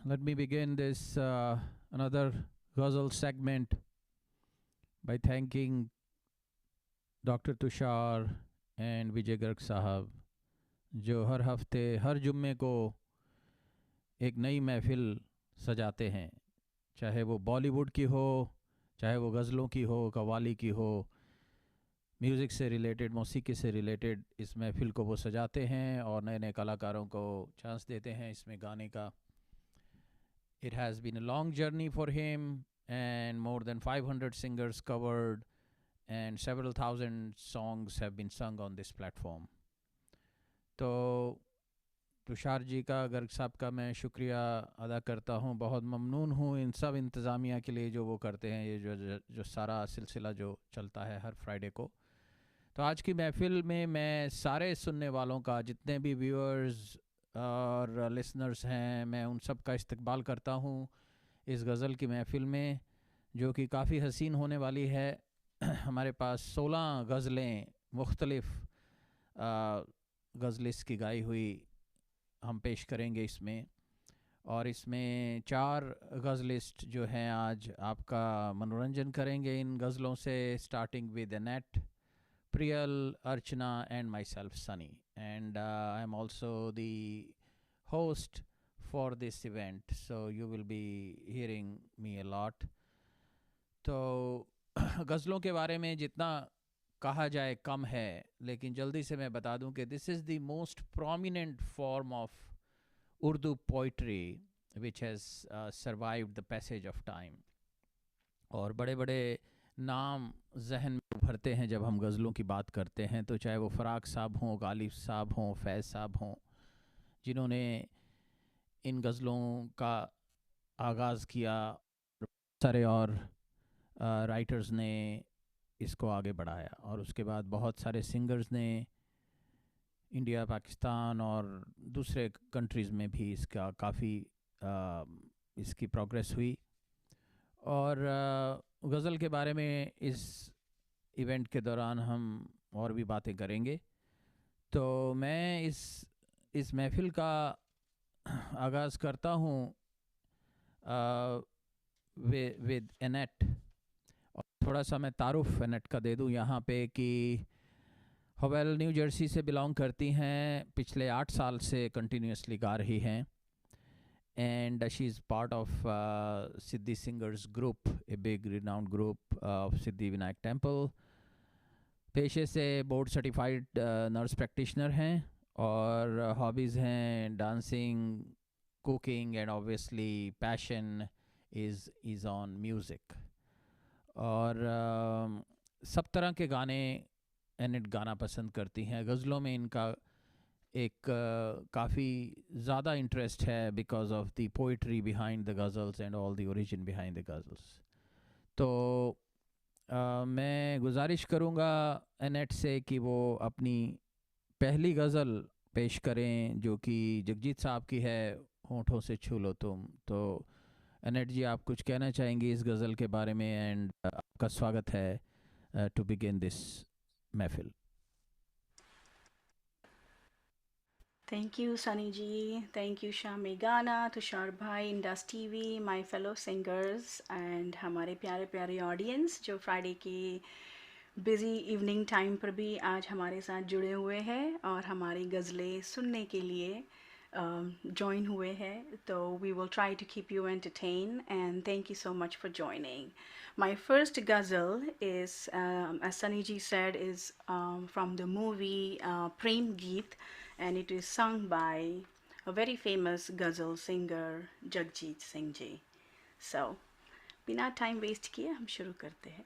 let me begin this another ghazal segment by thanking Dr. Tushar and Vijay Garg साहब जो हर हफ्ते हर जुम्मे को एक नई महफ़िल सजाते हैं, चाहे वो बॉलीवुड की हो, चाहे वो गज़लों की हो, कव्वाली की हो, म्यूज़िक से रिलेटेड, मौसीकी से रिलेटेड इस महफ़िल को वो सजाते हैं और नए नए कलाकारों को चांस देते हैं इसमें गाने का. It has been a long journey for him, and more than 500 singers covered and several thousand songs have been sung on this platform. तो तुषार जी का, गर्ग साहब का मैं शुक्रिया अदा करता हूँ. बहुत ममनून हूँ इन सब इंतज़ामिया के लिए जो वो करते हैं, ये जो सारा सिलसिला जो चलता है हर फ्राइडे को. तो आज की महफ़िल में मैं सारे सुनने वालों का, जितने भी व्यूअर्स और लिसनर्स हैं, मैं उन सब का इस्तकबाल करता हूँ इस गज़ल की महफ़िल में, जो कि काफ़ी हसीन होने वाली है. हमारे पास 16 गज़लें मुख्तलिफ़ गज़लिस्ट की गाई हुई हम पेश करेंगे इसमें, और इसमें 4 गज़लिस्ट जो हैं आज आपका मनोरंजन करेंगे इन गज़लों से, starting with Annette, Priyal, Archana and myself Sunny, and I am also the host for this event, so you will be hearing me a lot. तो गज़लों के बारे में जितना कहा जाए कम है, लेकिन जल्दी से मैं बता दूं कि this is the most prominent form of Urdu poetry which has survived the passage of time. और बड़े बड़े नाम जहन में उभरते हैं जब हम गज़लों की बात करते हैं, तो चाहे वो फ़राक साहब हों, गालिब साहब हों, फैज़ साहब हों, जिन्होंने इन गज़लों का आगाज़ किया, सारे और राइटर्स ने इसको आगे बढ़ाया, और उसके बाद बहुत सारे सिंगर्स ने इंडिया, पाकिस्तान और दूसरे कंट्रीज़ में भी इसका काफ़ी इसकी प्रोग्रेस हुई. और गज़ल के बारे में इस इवेंट के दौरान हम और भी बातें करेंगे. तो मैं इस महफ़िल का आगाज़ करता हूँ विद एनेट, और थोड़ा सा मैं तारुफ एनेट का दे दूँ यहाँ पे कि हवेल न्यू जर्सी से बिलोंग करती हैं, पिछले 8 साल से कंटिन्यूसली गा रही हैं, and she is part of Siddhi Singers group, a big renowned group of Siddhi Vinayak Temple. पेशे से बोर्ड सर्टिफाइड नर्स प्रैक्टिशनर हैं, और हॉबीज़ हैं dancing, cooking, and obviously passion is on music. और सब तरह के गाने एनेट गाना पसंद करती हैं. गज़लों में इनका एक काफ़ी ज़्यादा इंटरेस्ट है because of the poetry behind the ghazals and all the origin behind the ghazals. तो मैं गुजारिश करूँगा एनेट से कि वो अपनी पहली गज़ल पेश करें, जो कि जगजीत साहब की है, होठों से छू लो तुम. तो एनेट जी, आप कुछ कहना चाहेंगे इस गज़ल के बारे में, एंड आपका स्वागत है टू बिगिन दिस महफिल. Thank you, Sunny ji. Thank you, Shami Gana, Tushar Bhai, Indus TV, my fellow singers, and हमारे प्यारे प्यारे ऑडियंस जो फ्राइडे की बिज़ी इवनिंग टाइम पर भी आज हमारे साथ जुड़े हुए हैं और हमारी गज़लें सुनने के लिए join हुए हैं. तो we will try to keep you entertained, and thank you so much for joining. My first ghazal is, as Sunny ji said, is from the movie Prem Geet, and it is sung by a very famous ghazal singer Jagjit Singh ji. So, बिना time waste किए हम शुरू करते हैं.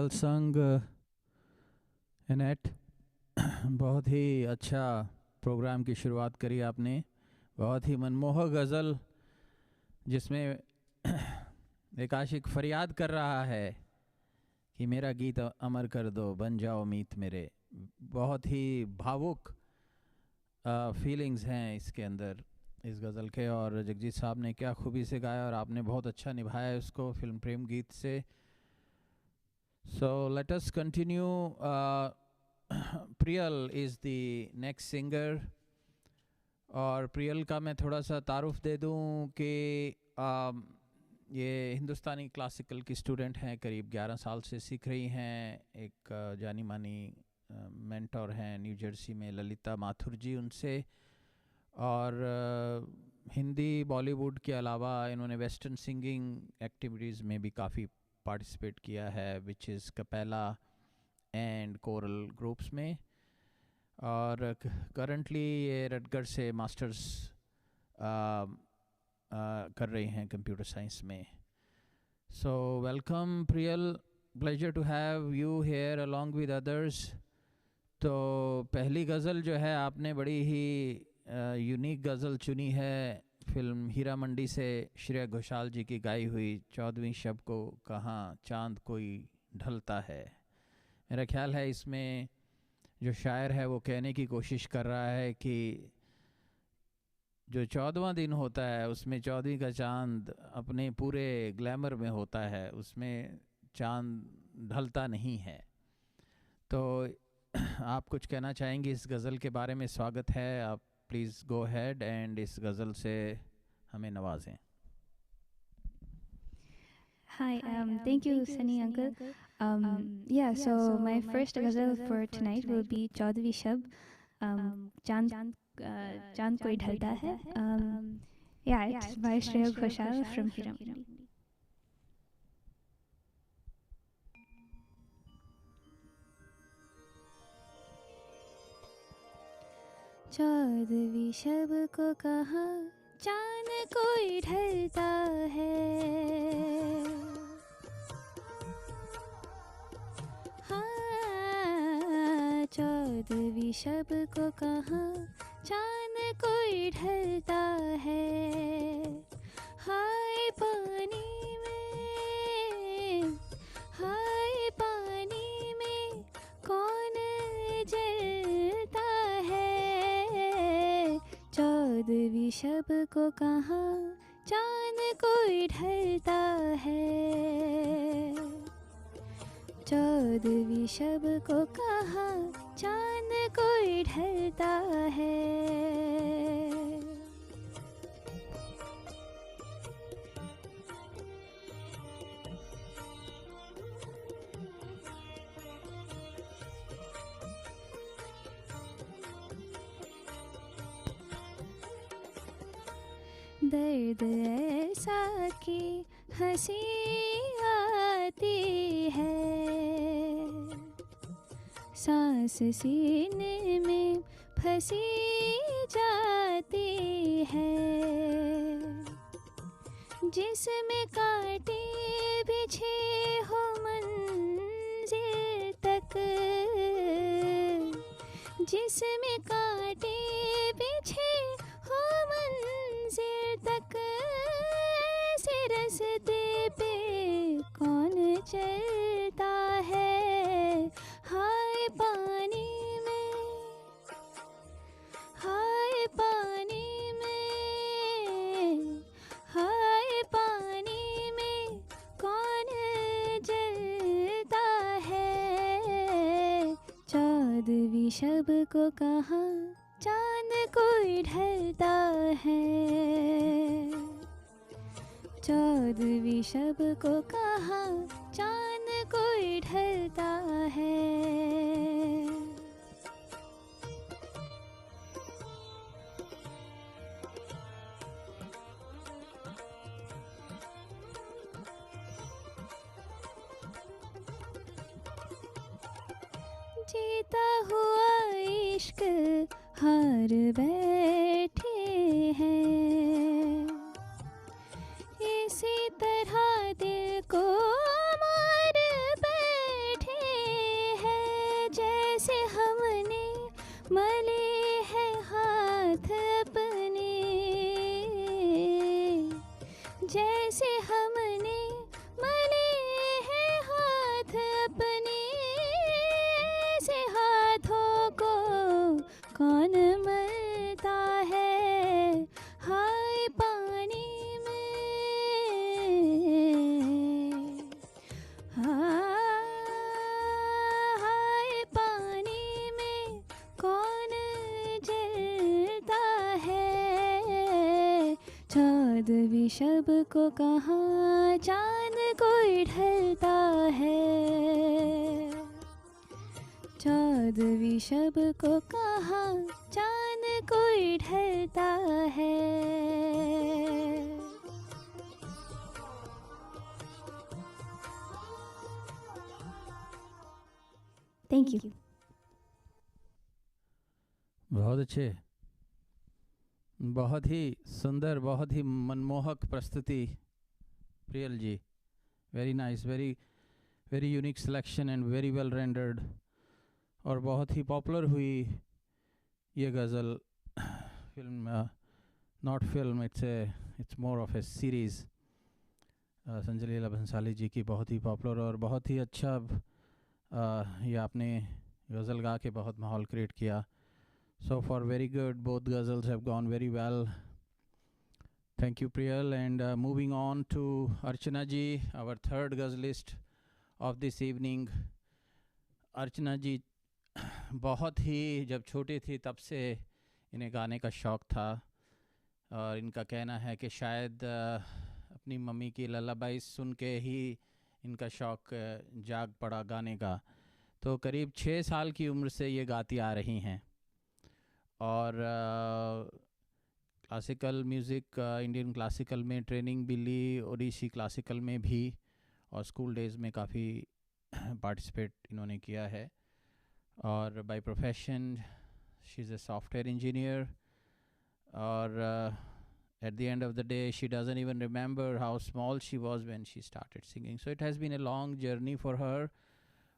Well संग Annette. बहुत ही अच्छा programme की शुरुआत करी आपने। बहुत ही मनमोहक गज़ल जिसमें एक आशिक फरियाद कर रहा है कि मेरा गीत अमर कर दो, बन जाओ मीत मेरे। बहुत ही भावुक फीलिंग्स हैं इसके अंदर इस गज़ल के, और जगजीत साहब ने क्या खूबी से गाया और आपने बहुत अच्छा निभाया उसको फिल्म प्रेम गीत से। So let us continue. Priyal is the next singer, और प्रियल का मैं थोड़ा सा तारुफ दे दूं कि ये हिंदुस्तानी क्लासिकल की स्टूडेंट हैं, करीब 11 साल से सीख रही हैं। एक जानी मानी मेंटोर हैं न्यू जर्सी में, ललिता माथुर जी, उनसे। और हिंदी बॉलीवुड के अलावा इन्होंने वेस्टर्न सिंगिंग एक्टिविटीज़ में भी काफ़ी पार्टिसिपेट किया है, which is cappella and choral groups में। और करंटली ये रटगढ़ से मास्टर्स कर रही हैं कंप्यूटर साइंस में। So welcome Priyal, pleasure to have you here along with others. तो पहली गज़ल जो है आपने बड़ी ही यूनिक गज़ल चुनी है, फिल्म हीरा मंडी से श्रेया घोषाल जी की गाई हुई 14वीं शब को कहाँ चांद कोई ढलता है। मेरा ख्याल है इसमें जो शायर है वो कहने की कोशिश कर रहा है कि जो 14वां दिन होता है उसमें 14वीं का चांद अपने पूरे ग्लैमर में होता है, उसमें चांद ढलता नहीं है। तो आप कुछ कहना चाहेंगे इस गज़ल के बारे में? स्वागत है, आप प्लीज़ गो हेड एंड इस गज़ल से हमें नवाजें। Hi, thank you, Sunny uncle. So my first ghazal for tonight will be Chaudhary Shab, Chand Koi Dhalta Hai. It's by Shreya Ghoshal from Hira Mandi. चौदहवीं शब को कहाँ चांद कोई ढलता है, हाँ 14वीं शब को कहाँ चांद कोई ढलता है। हाय पानी में कौन जलता है। 14वीं शब को कहाँ चांद कोई ढलता है। 14वीं शब को कहाँ चांद कोई ढलता है। दर्द ऐसा कि हंसी आती है, सांस सीने में फंसी जाती है। जिसमें कांटे बिछे हो मंजिल तक, जिसमें कांटे बिछे हो मंजिल तक, ऐसे रास्ते पे कौन चलता है। हाय पानी में कौन जलता है। 14वीं शब को कहाँ चांद कोई ढलता है। 14वीं शब को कहाँ चांद कोई ढलता है। जीता हुआ इश्क हार बैठे हैं, इसी तरह दिल को मार बैठे चौदहवीं शब को कहाँ चांद कोई ढलता है, चौदहवीं शब को कहाँ चांद कोई ढलता है। Thank you. बहुत अच्छे, बहुत ही सुंदर, बहुत ही मनमोहक प्रस्तुति Priyal ji. Very nice, very very unique selection and very well rendered. और बहुत ही पॉपुलर हुई ये ghazal film, not film, it's more of a series. Sanjay Leela Bhansali ji की बहुत ही पॉपुलर और बहुत ही अच्छा ये आपने गज़ल गा के बहुत माहौल क्रिएट किया। So far very good, both ghazals have gone very well. Thank you Priyal, and moving on to Archana ji, our third ghazalist of this evening. Archana ji बहुत ही जब छोटी थी तब से इन्हें गाने का शौक़ था, और इनका कहना है कि शायद अपनी मम्मी की लल्लाबाई सुन के ही इनका शौक़ जाग पड़ा गाने का। तो करीब 6 साल की उम्र से ये गाती आ रही हैं, और क्लासिकल म्यूज़िक, इंडियन क्लासिकल में ट्रेनिंग भी ली, ओडिसी क्लासिकल में भी, और स्कूल डेज़ में काफ़ी पार्टिसिपेट इन्होंने किया है। और by profession she is a software engineer, और at the end of the day she doesn't even remember how small she was when she started singing, so it has been a long journey for her.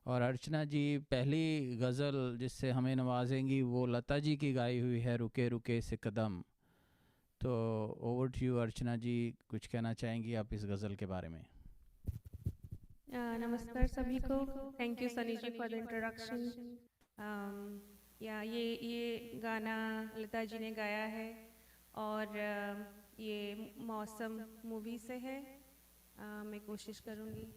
और अर्चना जी पहली गज़ल जिससे हमें नवाजेंगी वो लता जी की गाई हुई है, रुके रुके से कदम। तो ओवर टू यू अर्चना जी, कुछ कहना चाहेंगी आप इस गज़ल के बारे में? नमस्कार सभी को, thank you Sunny ji for the introduction. ये गाना लता जी ने गाया है, और ये मौसम मूवी से है। मैं कोशिश करूँगी।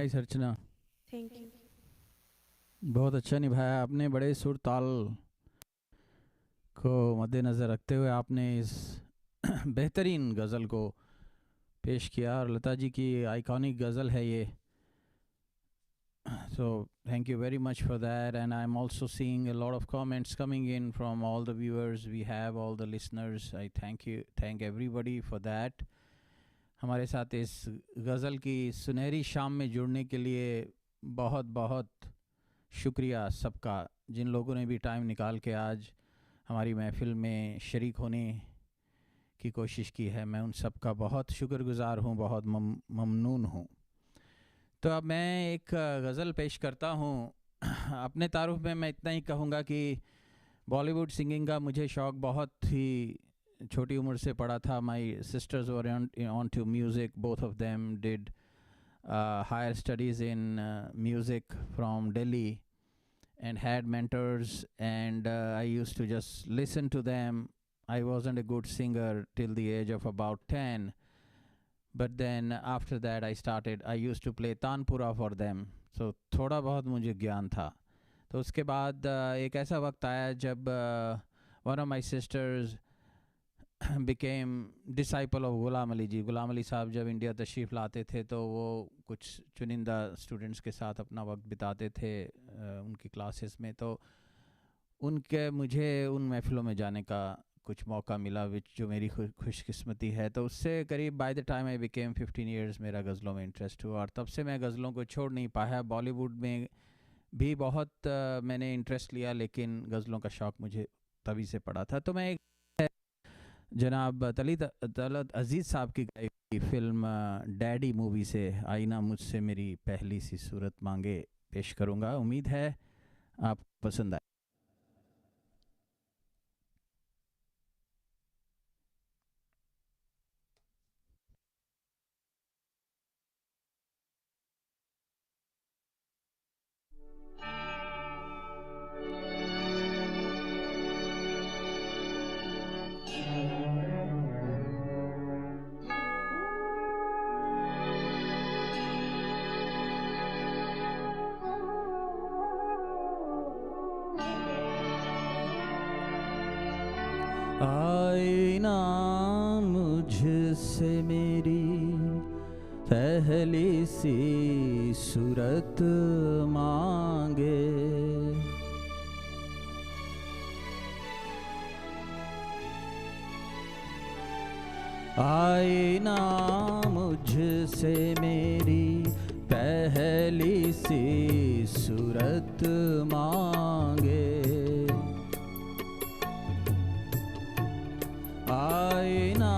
Nice Archana, thank you. बहुत अच्छा निभाया आपने। बड़े सुर ताल को मद्देनज़र रखते हुए आपने इस बेहतरीन गज़ल को पेश किया, और लता जी की आइकॉनिक गज़ल है ये। So thank you very much for that, and I'm also seeing a lot of comments coming in from all the viewers we have, all the listeners. I thank everybody for that. हमारे साथ इस गज़ल की सुनहरी शाम में जुड़ने के लिए बहुत बहुत शुक्रिया सबका, जिन लोगों ने भी टाइम निकाल के आज हमारी महफ़िल में शरीक होने की कोशिश की है। मैं उन सब का बहुत शुक्रगुज़ार हूँ, बहुत ममनून हूँ। तो अब मैं एक गज़ल पेश करता हूँ। अपने तारुफ में मैं इतना ही कहूँगा कि बॉलीवुड सिंगिंग का मुझे शौक़ बहुत ही छोटी उम्र से पड़ा था। My sisters were on to music, both of them did higher studies in music from Delhi and had mentors, and I used to just listen to them. I wasn't a good singer till the age of about 10, but then after that I used to play tanpura for them, so थोड़ा बहुत मुझे ज्ञान था। तो उसके बाद एक ऐसा वक्त आया जब one of my sisters became disciple of Ghulam Ali जी। गुलाम अली साहब जब इंडिया तशरीफ़ लाते थे तो वो कुछ चुनिंदा स्टूडेंट्स के साथ अपना वक्त बिताते थे उनकी क्लासेस में। तो मुझे उन महफ़िलों में जाने का कुछ मौका मिला, जो मेरी खुशकिस्मती है। तो उससे करीब by the time I became 15 years मेरा गज़लों में इंटरेस्ट हुआ, और तब से मैं गज़लों को छोड़ नहीं पाया। बॉलीवुड में भी बहुत मैंने इंटरेस्ट लिया, लेकिन गज़लों का शौक़ मुझे तभी से पड़ा था। तो मैं जनाब तलत अज़ीज़ साहब की गाई फिल्म डैडी मूवी से आईना मुझसे मेरी पहली सी सूरत मांगे पेश करूँगा। उम्मीद है आप पसंद आए। आईना मुझसे मेरी पहली सी सूरत मांगे, आईना मुझसे मेरी पहली सी सूरत मांगे, आईना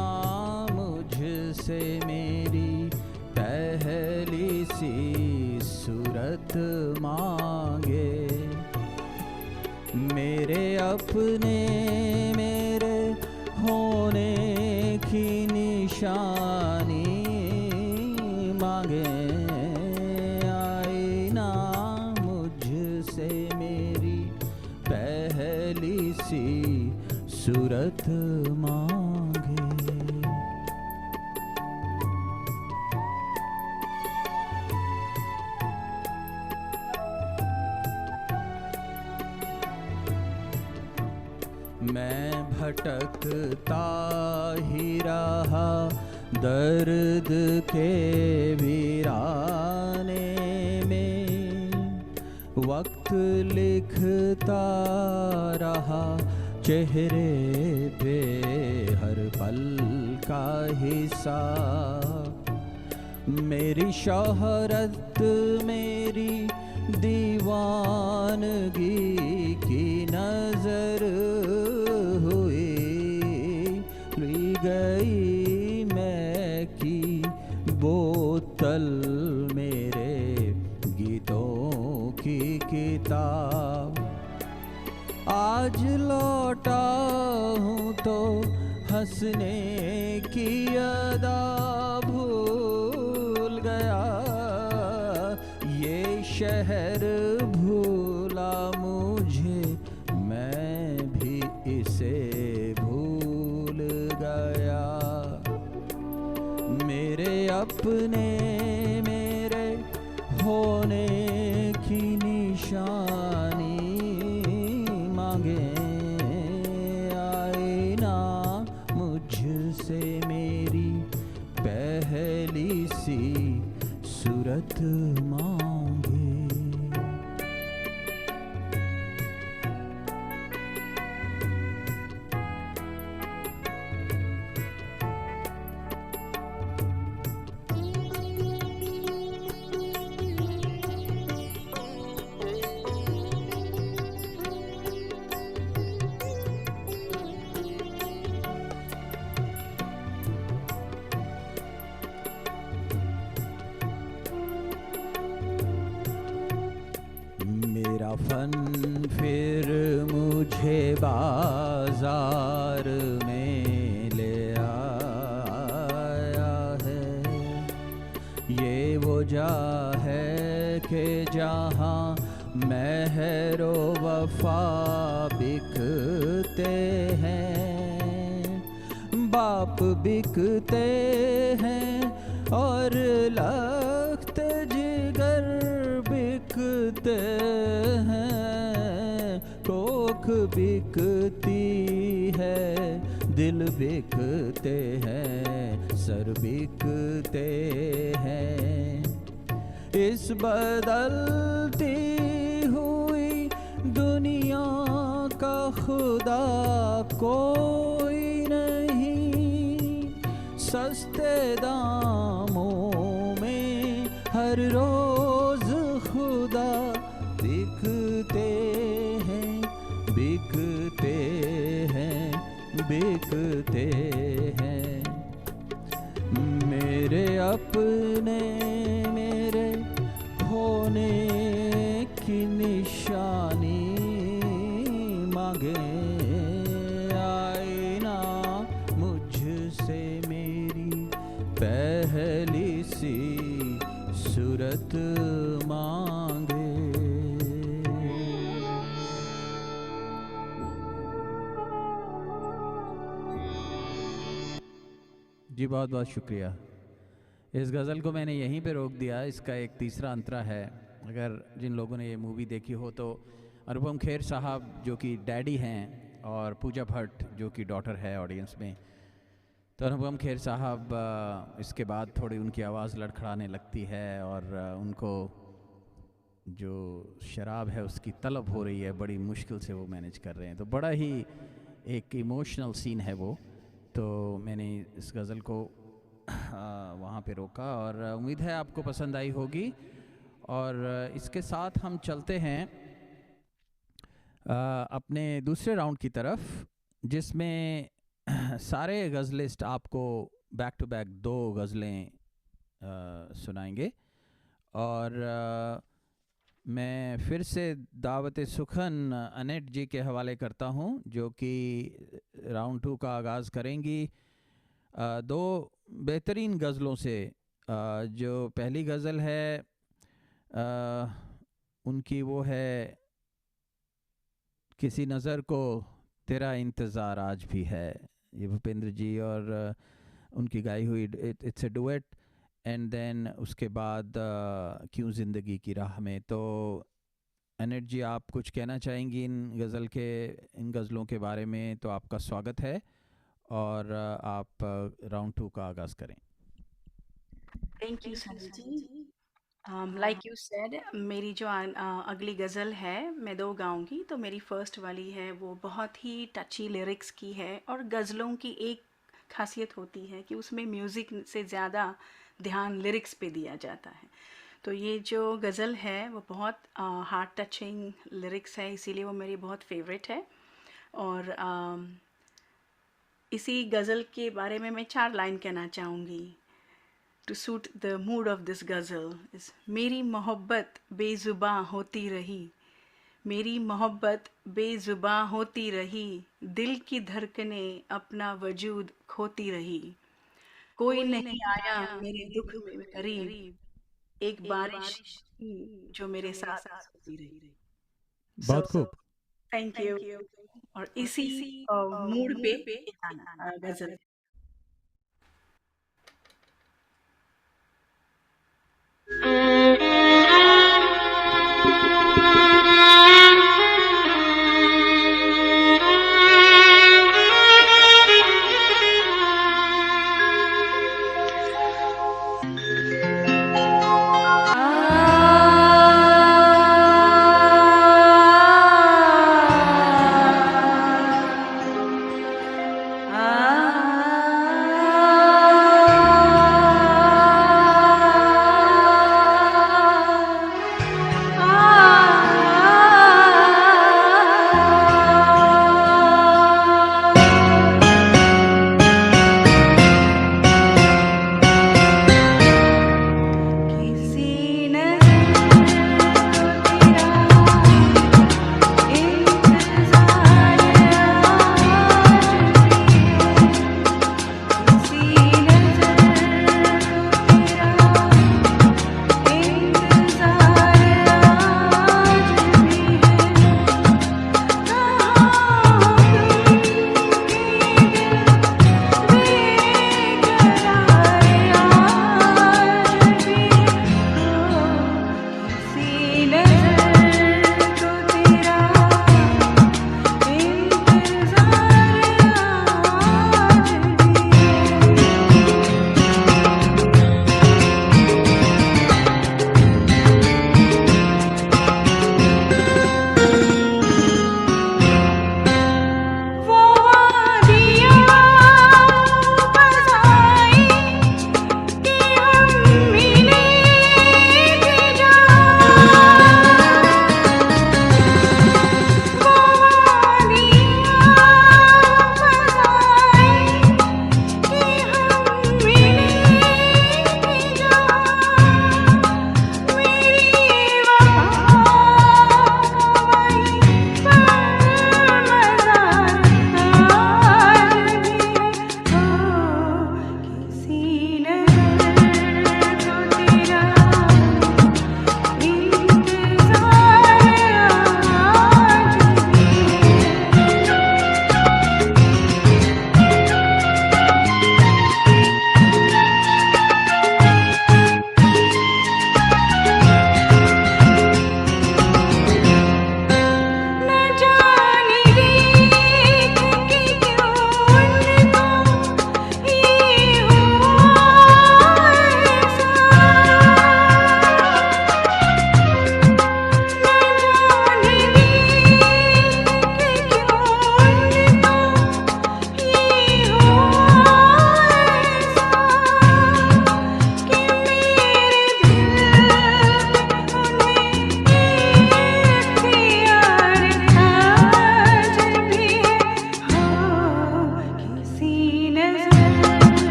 मुझसे मेरी पहली सी सूरत मांगे। मेरे अपने मेरे होने की निशानी मांगे, आईना मुझसे मेरी पहली सी सूरत मांगे। मैं भटकता ही रहा दर्द के वीराने में, वक्त लिखता रहा चेहरे पे हर पल का हिस्सा। मेरी शोहरत मेरी दीवानगी की नजर हुई, ली गई मैं की बोतल मेरे गीतों की किताब। आज लौटा हूँ तो हंसने की अदा भूल गया, ये शहर भूला मुझे, मैं भी इसे भूल गया। मेरे अपने मेरे मन फिर मुझे बाजार में ले आया है। ये वो जा है कि जहाँ महरो वफा बिकते हैं, बाप बिकते हैं और लख्त जिगर बिकते हैं। कोख बिकती है, दिल बिकते हैं, सर बिकते हैं। इस बदलती हुई दुनिया का खुदा कोई नहीं, सस्ते दामों में हर रोज खुदा बिकते हैं, बिकते हैं, बिकते हैं। मेरे अपने मेरे होने की निशानी मांगे, आईना मुझसे मेरी पहली सी सूरत मांगे। जी बहुत बहुत शुक्रिया। इस गज़ल को मैंने यहीं पे रोक दिया। इसका एक तीसरा अंतरा है। अगर जिन लोगों ने ये मूवी देखी हो तो अनुपम खेर साहब जो कि डैडी हैं और पूजा भट्ट जो कि डॉटर है ऑडियंस में, तो अनुपम खेर साहब इसके बाद थोड़ी उनकी आवाज़ लड़खड़ाने लगती है और उनको जो शराब है उसकी तलब हो रही है, बड़ी मुश्किल से वो मैनेज कर रहे हैं। तो बड़ा ही एक इमोशनल सीन है वो। तो मैंने इस गज़ल को वहाँ पे रोका और उम्मीद है आपको पसंद आई होगी। और इसके साथ हम चलते हैं अपने दूसरे राउंड की तरफ, जिसमें सारे गज़लिस्ट आपको बैक टू बैक 2 गज़लें सुनाएंगे। और मैं फिर से दावत सुखन अनेट जी के हवाले करता हूँ, जो कि राउंड 2 का आगाज़ करेंगी 2 बेहतरीन गज़लों से। जो पहली गज़ल है उनकी वो है किसी नज़र को तेरा इंतज़ार आज भी है। ये भूपेंद्र जी और उनकी गाई हुई, it's a duet. And then उसके बाद क्यों ज़िंदगी की राह में। तो अनेट जी, आप कुछ कहना चाहेंगी इन गज़लों के बारे में? तो आपका स्वागत है और आप राउंड 2 का आगाज़ करें। Thank you Sunny ji. Like you said, मेरी जो अगली गज़ल है मैं 2 गाऊंगी। तो मेरी फर्स्ट वाली है वो बहुत ही टची लिरिक्स की है। और गज़लों की एक खासियत होती है कि उसमें म्यूज़िक से ज़्यादा ध्यान लिरिक्स पे दिया जाता है। तो ये जो गज़ल है वो बहुत हार्ट टचिंग लिरिक्स है, इसीलिए वो मेरी बहुत फेवरेट है। और इसी गज़ल के बारे में मैं 4 लाइन कहना चाहूँगी। To suit the mood of this ghazal is मेरी मोहब्बत बेजुबां होती रही, मेरी मोहब्बत बेजुबां होती रही, दिल की धड़कनें अपना वजूद खोती रही, कोई नहीं आया मेरे दुख में करीब, एक बारिश थी जो मेरे साथ होती रही। बहुत खूब। Thank you. और इसी मूड पे ये गाना गज़ल।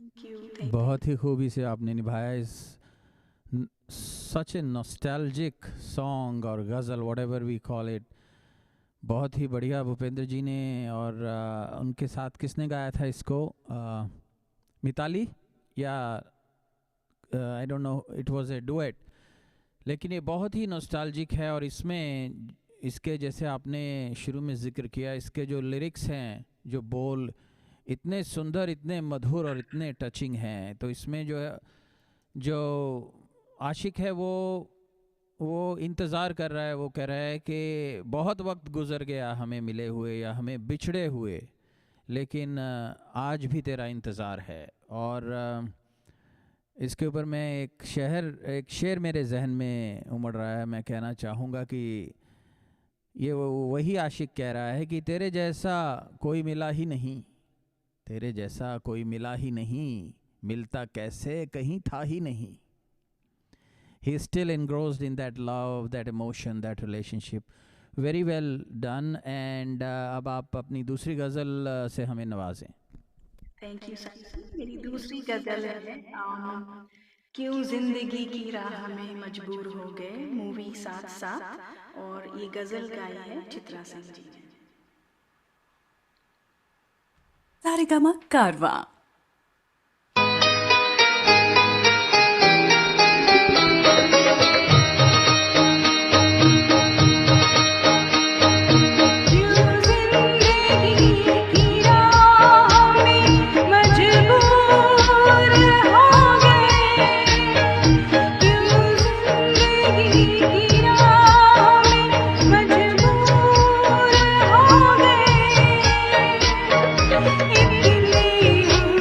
Thank बहुत ही खूबी से आपने निभाया इस सच ए नॉस्टैल्जिक सॉन्ग और ghazal whatever we call it. बहुत ही बढ़िया भूपेंद्र जी ने। और उनके साथ किसने गाया था इसको? मिताली या I don't know, it was a duet. लेकिन ये बहुत ही नॉस्टैल्जिक है और इसमें इसके जैसे आपने शुरू में जिक्र किया, इसके जो लिरिक्स हैं, जो बोल इतने सुंदर, इतने मधुर और इतने टचिंग हैं। तो इसमें जो आशिक है वो इंतज़ार कर रहा है, वो कह रहा है कि बहुत वक्त गुज़र गया हमें मिले हुए या हमें बिछड़े हुए, लेकिन आज भी तेरा इंतज़ार है। और इसके ऊपर मैं एक शेर मेरे जहन में उमड़ रहा है। मैं कहना चाहूँगा कि ये वही आशिक कह रहा है कि तेरे जैसा कोई मिला ही नहीं, तेरे जैसा कोई मिला ही नहीं, मिलता कैसे कहीं था ही नहीं। He is still engrossed in that love, that emotion, that relationship. Very well done. And अब आप अपनी दूसरी गज़ल से हमें नवाजें। Thank you sir. मेरी दूसरी गज़ल है क्यों जिंदगी की राह में मजबूर हो गए, मूवी साथ साथ। और ये गज़ल गाई है चित्रा सिंह जी ने। सारेगामा कारवा। इतनी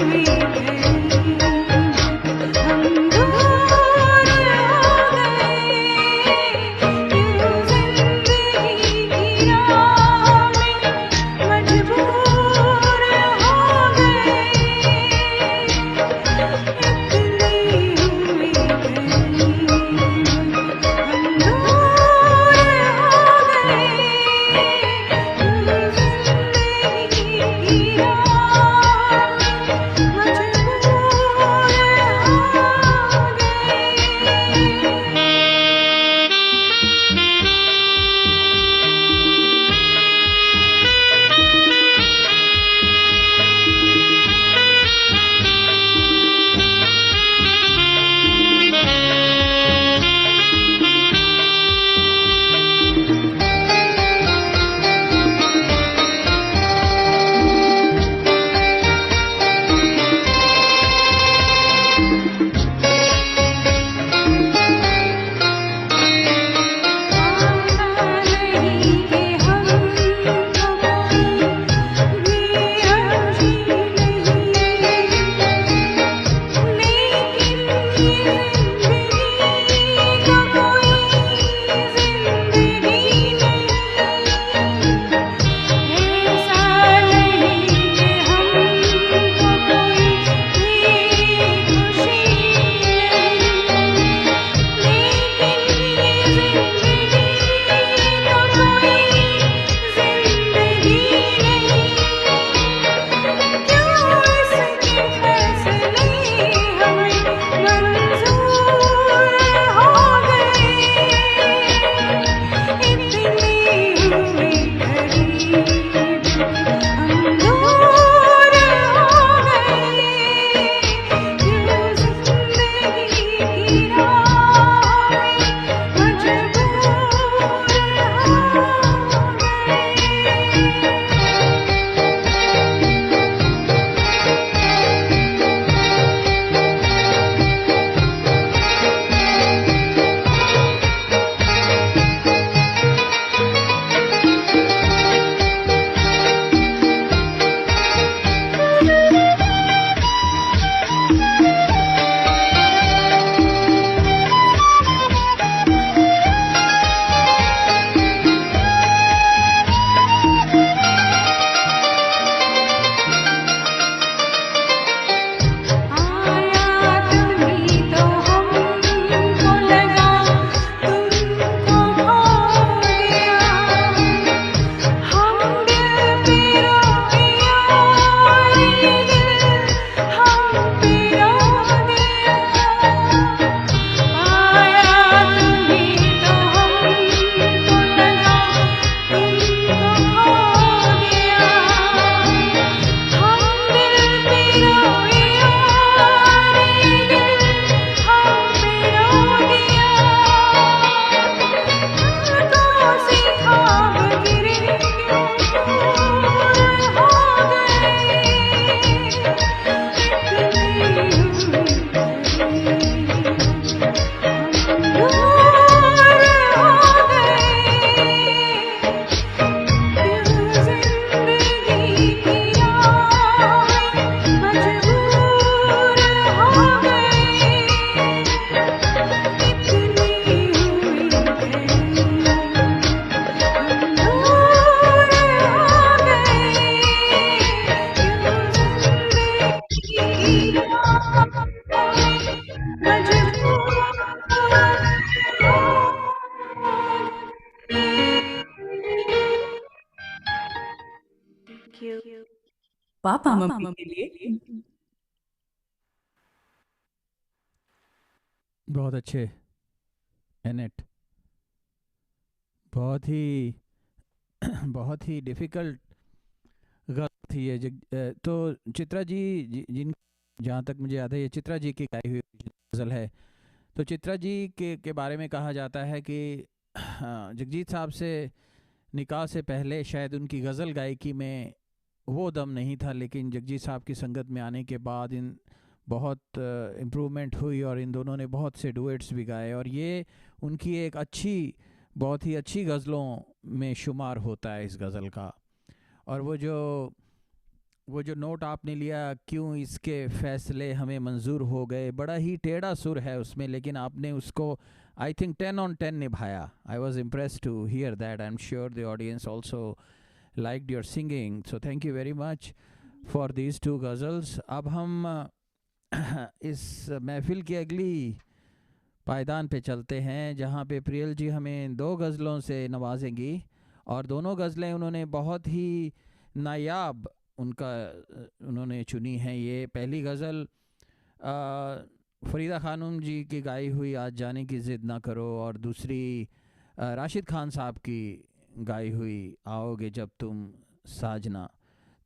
Thank you. पापा मम्मी के लिए बहुत अच्छे एनेट, बहुत ही डिफ़िकल्ट गज़ल थी ये। तो चित्रा जी, जिन जहाँ तक मुझे याद है ये चित्रा जी की गाई हुई गज़ल है। तो चित्रा जी के बारे में कहा जाता है कि जगजीत साहब से निकाह से पहले शायद उनकी गज़ल गायकी में वो दम नहीं था, लेकिन जगजीत साहब की संगत में आने के बाद इन बहुत इम्प्रूवमेंट हुई और इन दोनों ने बहुत से डुएट्स भी गाए, और ये उनकी एक बहुत ही अच्छी गज़लों में शुमार होता है इस गज़ल का। और वो जो नोट आपने लिया, क्यों इसके फ़ैसले हमें मंजूर हो गए, बड़ा ही टेढ़ा सुर है उसमें, लेकिन आपने उसको आई थिंक 10 on 10 निभाया। I was impressed to hear that. I am sure the audience also liked your singing, so thank you very much for these two ghazals. अब हम इस महफिल की अगली पायदान पे चलते हैं, जहाँ पे प्रियल जी हमें 2 गज़लों से नवाजेंगी, और दोनों गज़लें उन्होंने बहुत ही नायाब उन्होंने चुनी हैं। ये पहली गज़ल फरीदा खानम जी की गाई हुई आज जाने की ज़िद ना करो, और दूसरी राशिद खान साहब की गाई हुई आओगे जब तुम साजना।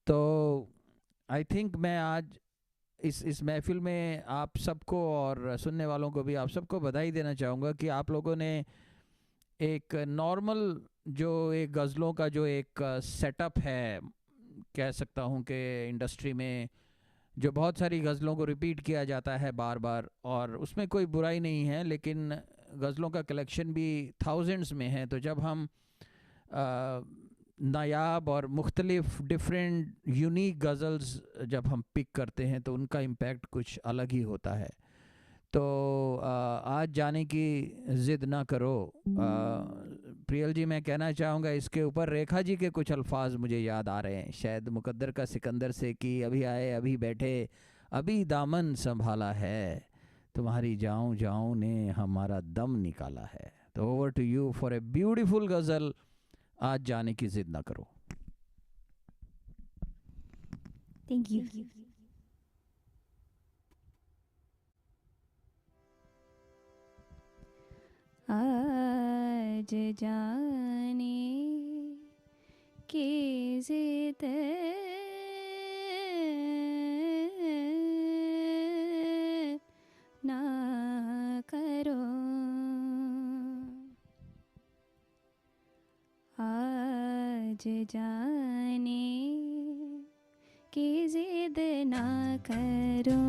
तो आई थिंक मैं आज इस महफिल में आप सबको और सुनने वालों को भी आप सबको बधाई देना चाहूँगा कि आप लोगों ने एक नॉर्मल जो एक गज़लों का जो एक सेटअप है, कह सकता हूँ कि इंडस्ट्री में जो बहुत सारी गज़लों को रिपीट किया जाता है बार बार, और उसमें कोई बुराई नहीं है, लेकिन गज़लों का कलेक्शन भी थाउजेंड्स में है। तो जब हम नायाब और मुख्तलिफ डिफरेंट यूनिक गज़ल्स जब हम पिक करते हैं तो उनका इम्पैक्ट कुछ अलग ही होता है। तो आज जाने की ज़िद ना करो, प्रियल जी मैं कहना चाहूँगा इसके ऊपर रेखा जी के कुछ अल्फाज मुझे याद आ रहे हैं, शायद मुकद्दर का सिकंदर से, कि अभी आए अभी बैठे अभी दामन संभाला है, तुम्हारी जाऊँ जाऊँ ने हमारा दम निकाला है। तो over to you for a beautiful ghazal, आज जाने की ज़िद ना करो। Thank you. आज जाने की ज़िद ना करो, आज जाने की ज़िद ना करो,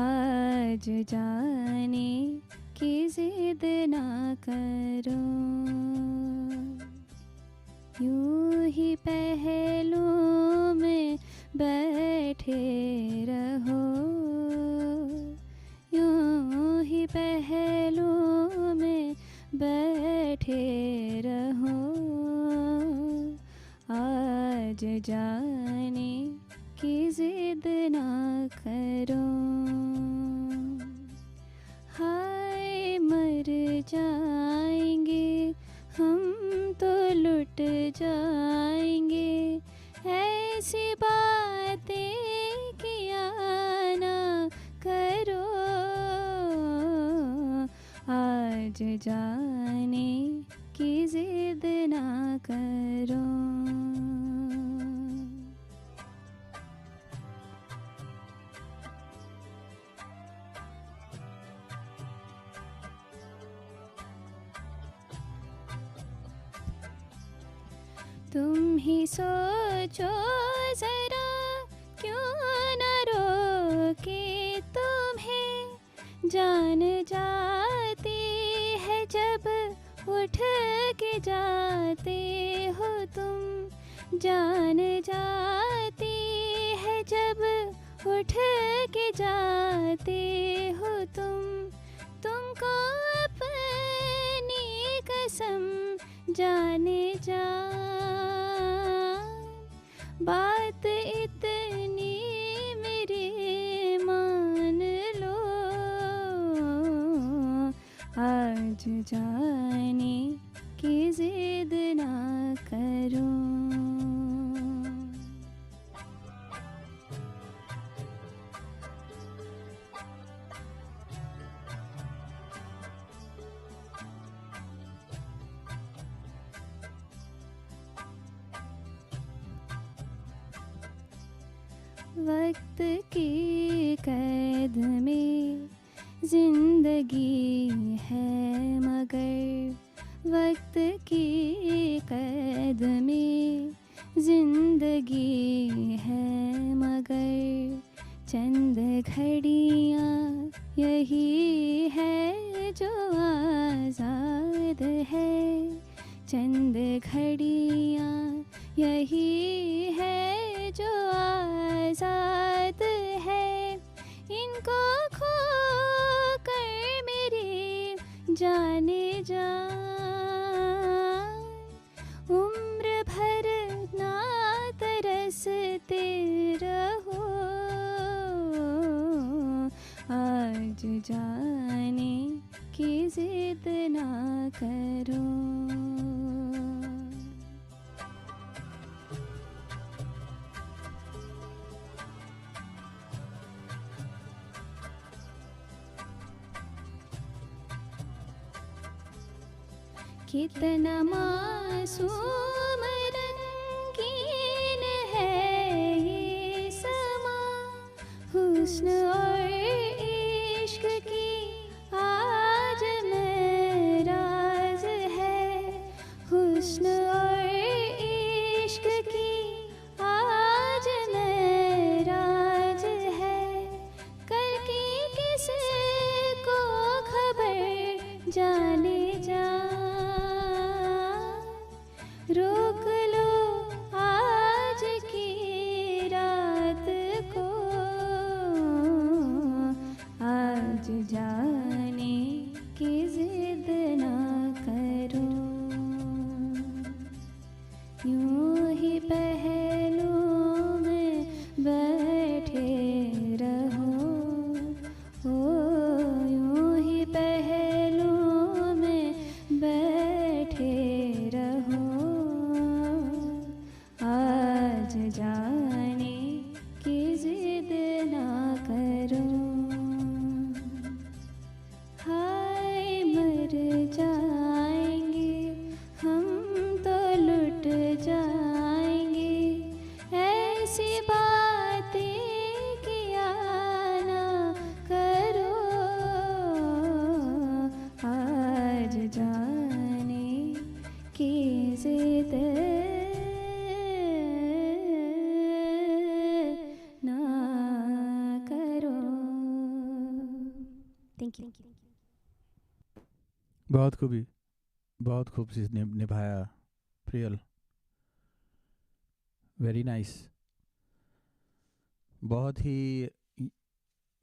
आज जाने की ज़िद ना करो, यूं ही पहलू में बैठे रहो, यूं ही पहलू में बैठे रहो, आज जाने की ज़िद ना करो। हाय मर जाएंगे हम तो लुट जाएंगे, ऐसी बातें किया ना करो, आज जाने की ज़िद ना करो। तुम ही सोचो ज़रा, क्यों न रोके तुम्हें, जान जाती है जब उठ के जाते हो तुम, जान जाती है जब उठ के जाते हो तुम, तुमको अपनी कसम जाने जा, बात इतनी आज जाने की जिद ना करूं। वक्त की कैद में जिंदगी है मगर वक्त की कैद में जिंदगी है मगर चंद घड़ियाँ यही है जो आज़ाद है। चंद घड़ियाँ यही है जो आज़ाद है। इनको खो कर मेरी जाने जा उम्र भर ना तरसते रहो। आज जाने की जिद ना करो। कितना मासूम रंगीन है ये समा। हुस्न और इश्क की आज मेराज है। हुस्न और इश्क की आज मेराज है। कल की किसी को खबर जाने जा रोक लो आज की रात को। आज जाने की जिद ना करो। यूं ही पहलू में बैठे रहो। ओ यूं ही पहलू में बैठे रहो। आज जाने की जिद ना करो। हाय मर जाएंगे हम तो लुट जाएंगे। ऐसी बातें किया ना करो। आज जाने की जिद ना करो। Thank you. बहुत खूबी, बहुत खूब से निभाया प्रियल। Very nice. बहुत ही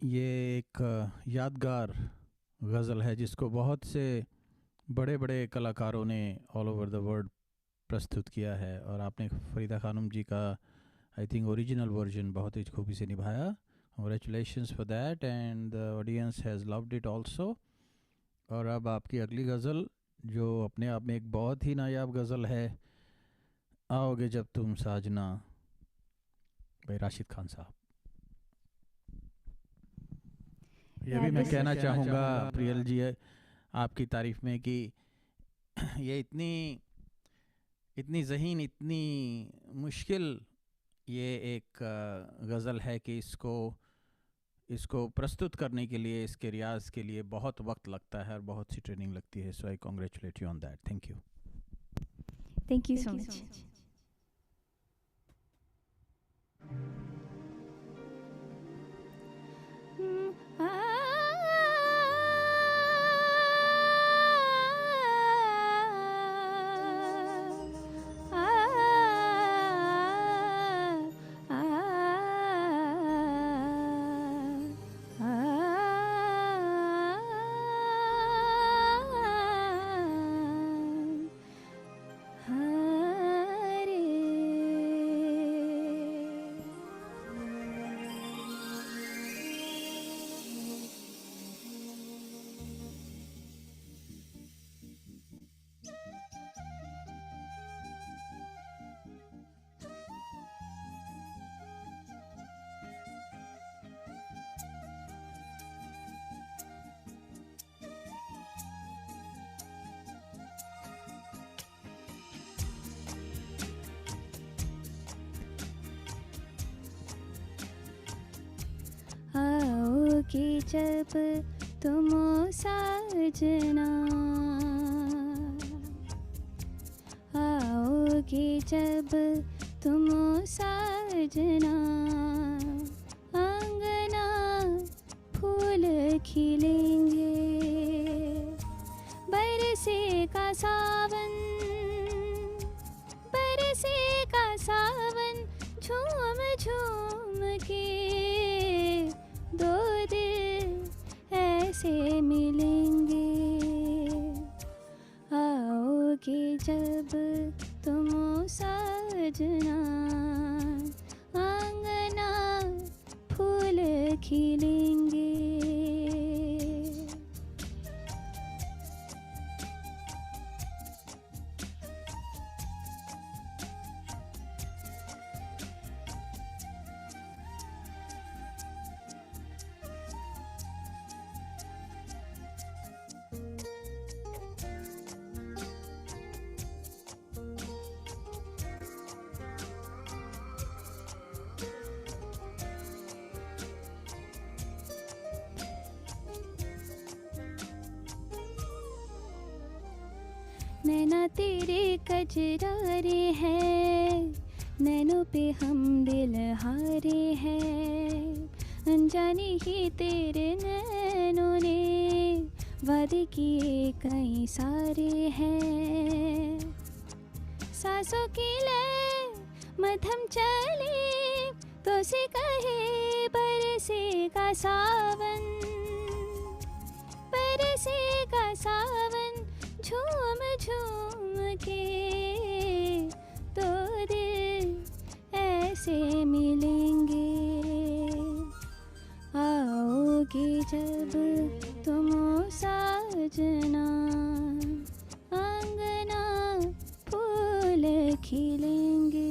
ये एक यादगार गज़ल है जिसको बहुत से बड़े बड़े कलाकारों ने ऑल ओवर द वर्ल्ड प्रस्तुत किया है। और आपने फरीदा खानम जी का आई थिंक ओरिजिनल वर्जन बहुत ही खूबी से निभाया। Congratulations for that and the audience has loved it also. और अब आपकी अगली गज़ल जो अपने आप में एक बहुत ही नायाब गज़ल है, आओगे जब तुम साजना, भाई राशिद खान साहब। ये भी मैं कहना चाहूँगा प्रियल जी आपकी तारीफ़ में कि ये इतनी ज़हीन, इतनी मुश्किल ये एक गज़ल है कि इसको प्रस्तुत करने के लिए, इसके रियाज़ के लिए बहुत वक्त लगता है और बहुत सी ट्रेनिंग लगती है। So I congratulate you on that. Thank you. Thank you so much. आओगे जब तुम साजना, आओगे जब तुम साजना, आंगना फूल खिलेंगे, बरसेगा सावन, बरसेगा सावन, झूम झूम के दो दिल ऐसे मिलेंगे, आओगे जब तुम साजना, आंगना फूल खिलेंगे। नैना तेरे कजरारे हैं, नैनों पे हम दिल हारे हैं, अनजाने ही तेरे नैनों ने वादे किए कई सारे हैं, सांसों की लय मध्यम चले तो से कहे बरसेगा सावन, बरसेगा सावन, झूम झूम के दो दिल ऐसे मिलेंगे, आओगे जब तुम साजना, आंगना फूल खिलेंगे।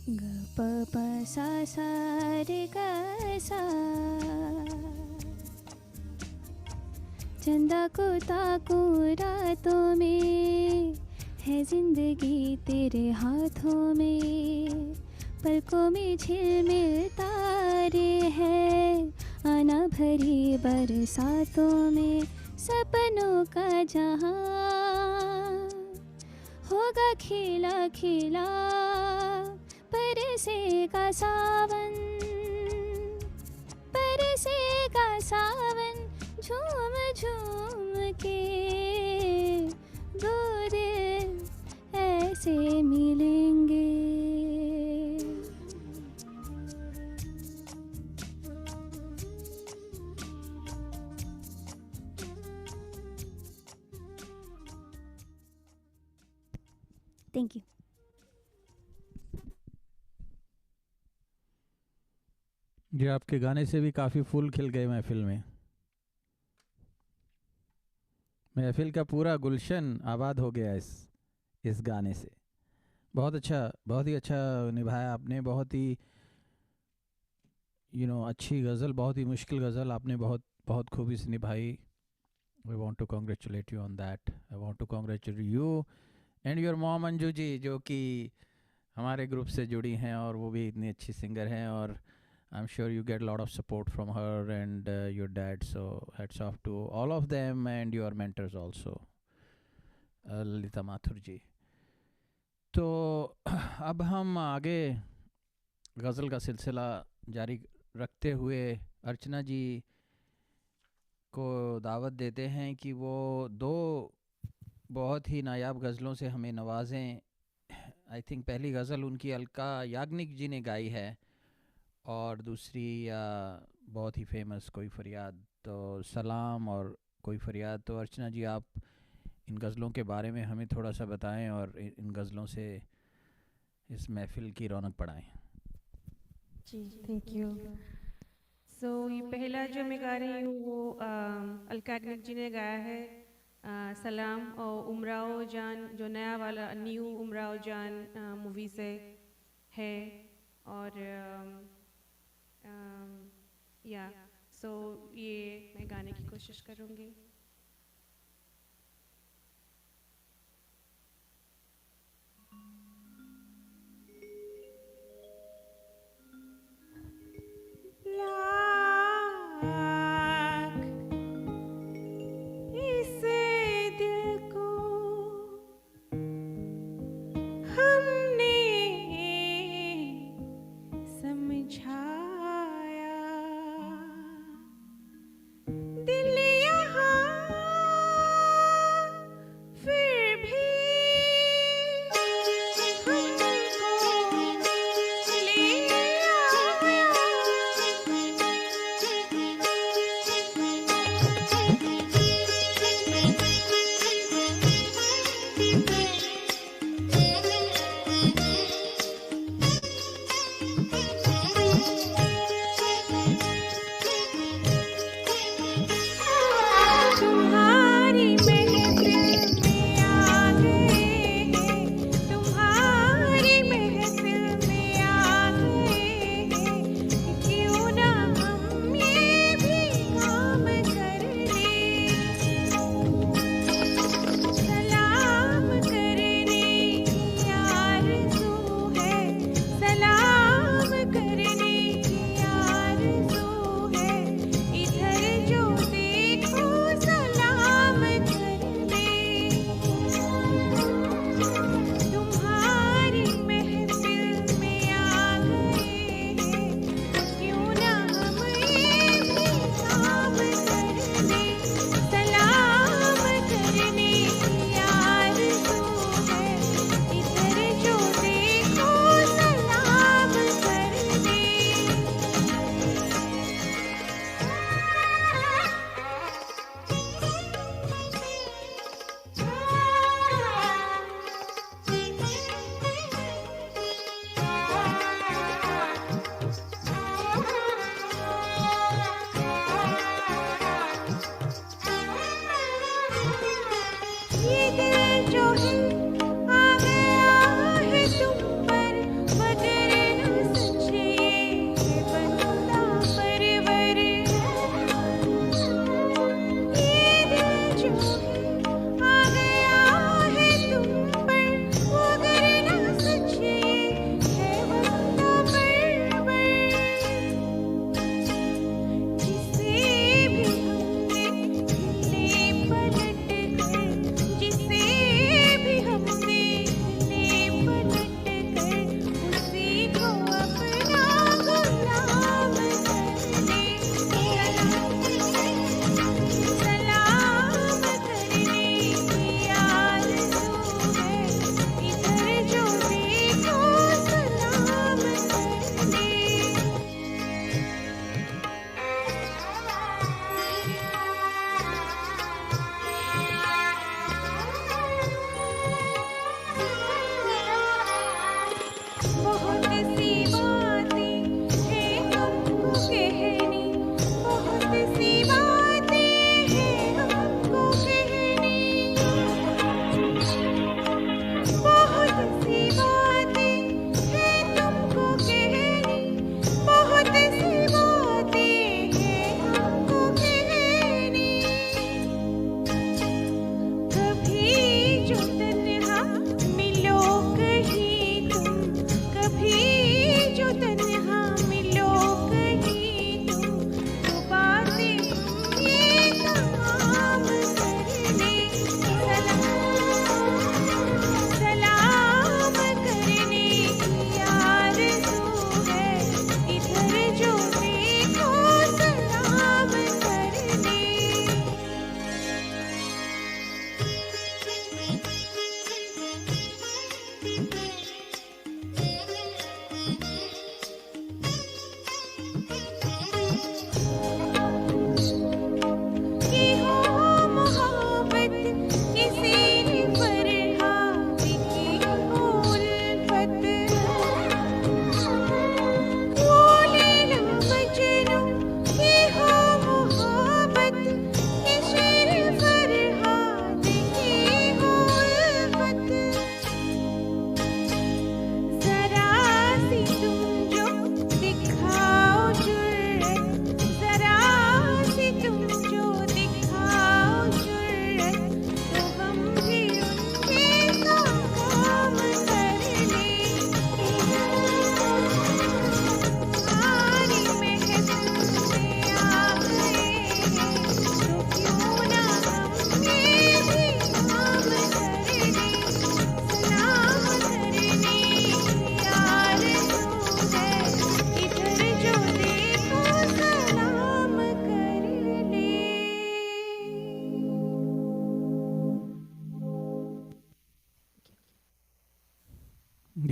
ग प प सा सा रे ग सा, चंदा को ताकूं रातों में, है जिंदगी तेरे हाथों में, पलकों में झिलमिल तारे हैं, आना भरी बरसातों में, सपनों का जहां होगा खिला खिला, बरसेगा सावन, बरसेगा सावन, झूम झूम के दो दिल ऐसे मिलेंगे। Thank you. जी, आपके गाने से भी काफ़ी फूल खिल गए महफिल में। महफिल का पूरा गुलशन आबाद हो गया इस गाने से। बहुत अच्छा, बहुत ही अच्छा निभाया आपने। बहुत ही अच्छी गज़ल, बहुत ही मुश्किल गज़ल आपने बहुत खूबी से निभाई। We want to congratulate you on that. I want to congratulate you and your mom Anju ji, जो कि हमारे ग्रुप से जुड़ी हैं और वो भी इतनी अच्छी सिंगर हैं, और I'm sure you get a lot of support from her and your dad, so hats off to all of them and your mentors also, Lalita Mathur जी। तो अब हम आगे गज़ल का सिलसिला जारी रखते हुए अर्चना जी को दावत देते हैं कि वो दो बहुत ही नायाब गज़लों से हमें नवाजें। आई थिंक पहली गज़ल उनकी अलका याग्निक जी ने गाई है, और दूसरी बहुत ही फेमस कोई फरियाद, तो सलाम और कोई फरियाद। तो अर्चना जी, आप इन गज़लों के बारे में हमें थोड़ा सा बताएं और इन गज़लों से इस महफ़िल की रौनक बढ़ाएं। जी थैंक यू। सो ये पहला जो मैं गा रही हूँ वो अलका याग्निक जी ने गाया है, सलाम और उमराव जान, जो नया वाला न्यू उमराव जान मूवी से है। और या सो ये मैं गाने की कोशिश करूँगी। लाख इस दिल को हमने समझाया, दिल यहाँ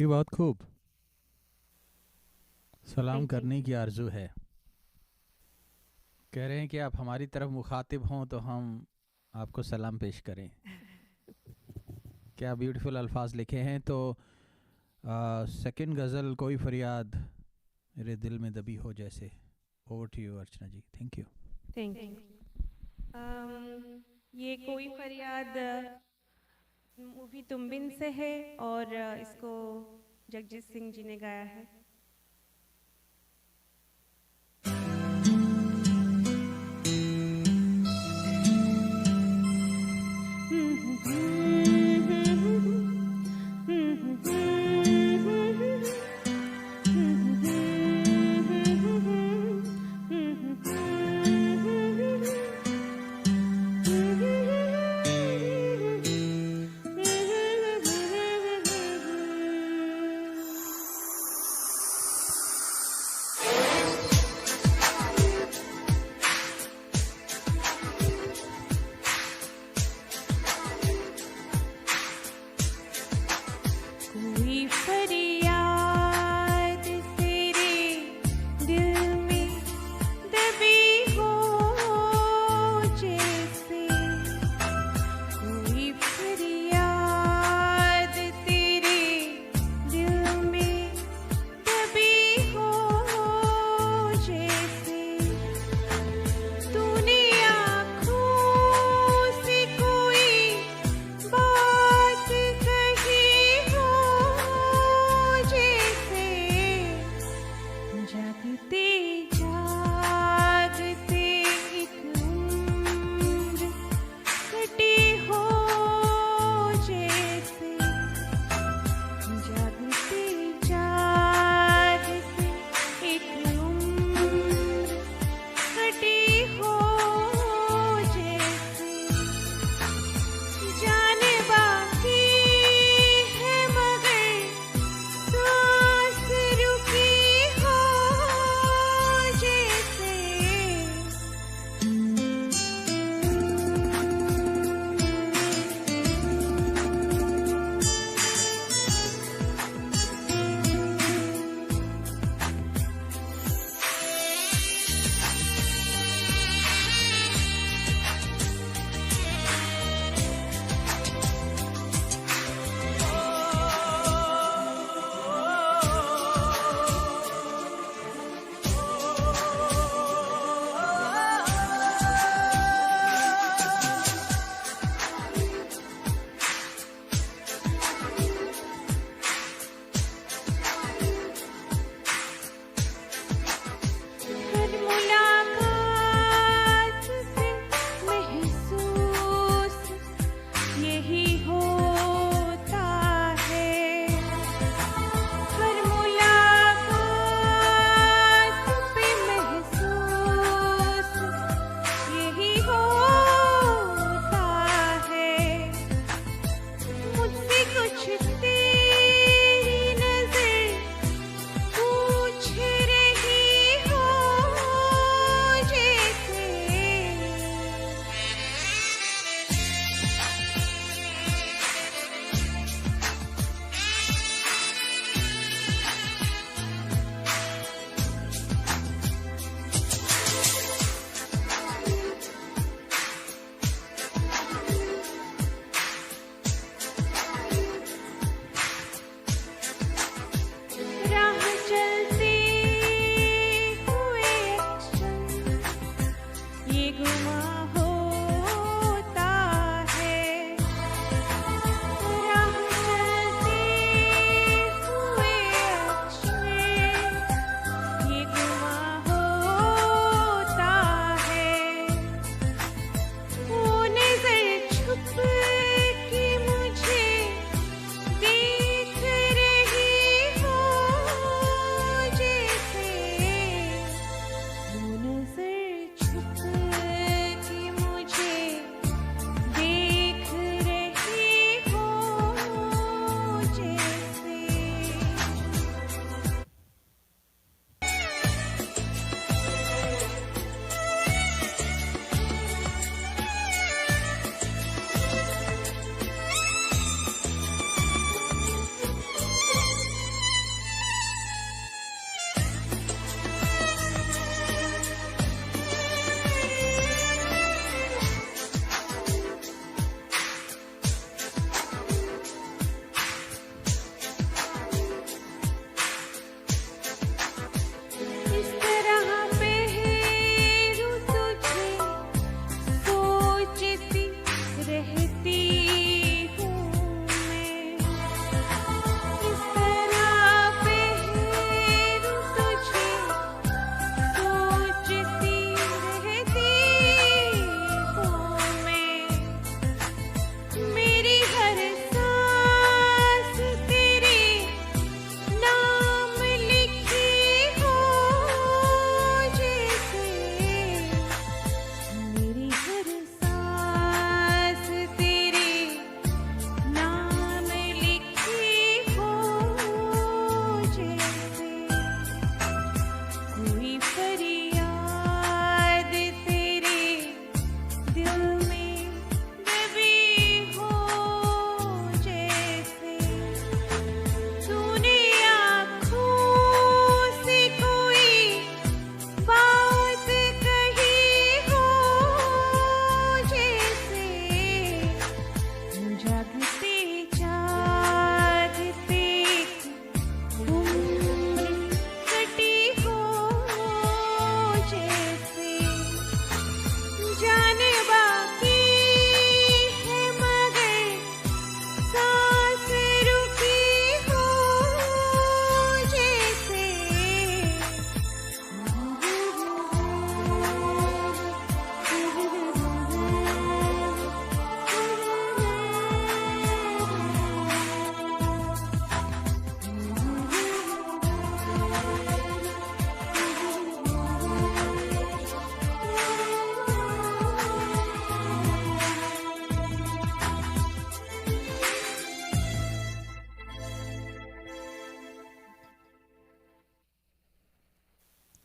जी बहुत खूब। सलाम Thank you. करने की आरजू है। कह रहे हैं कि आप हमारी तरफ मुखातिब हों तो हम आपको सलाम पेश करें। क्या ब्यूटीफुल अल्फाज लिखे हैं। तो सेकंड गज़ल कोई फरियाद मेरे दिल में दबी हो जैसे। Over to you Archana ji. Thank you. Thank you. ये कोई फरियाद मूवी तुम बिन से है और इसको जगजीत सिंह जी ने गाया है।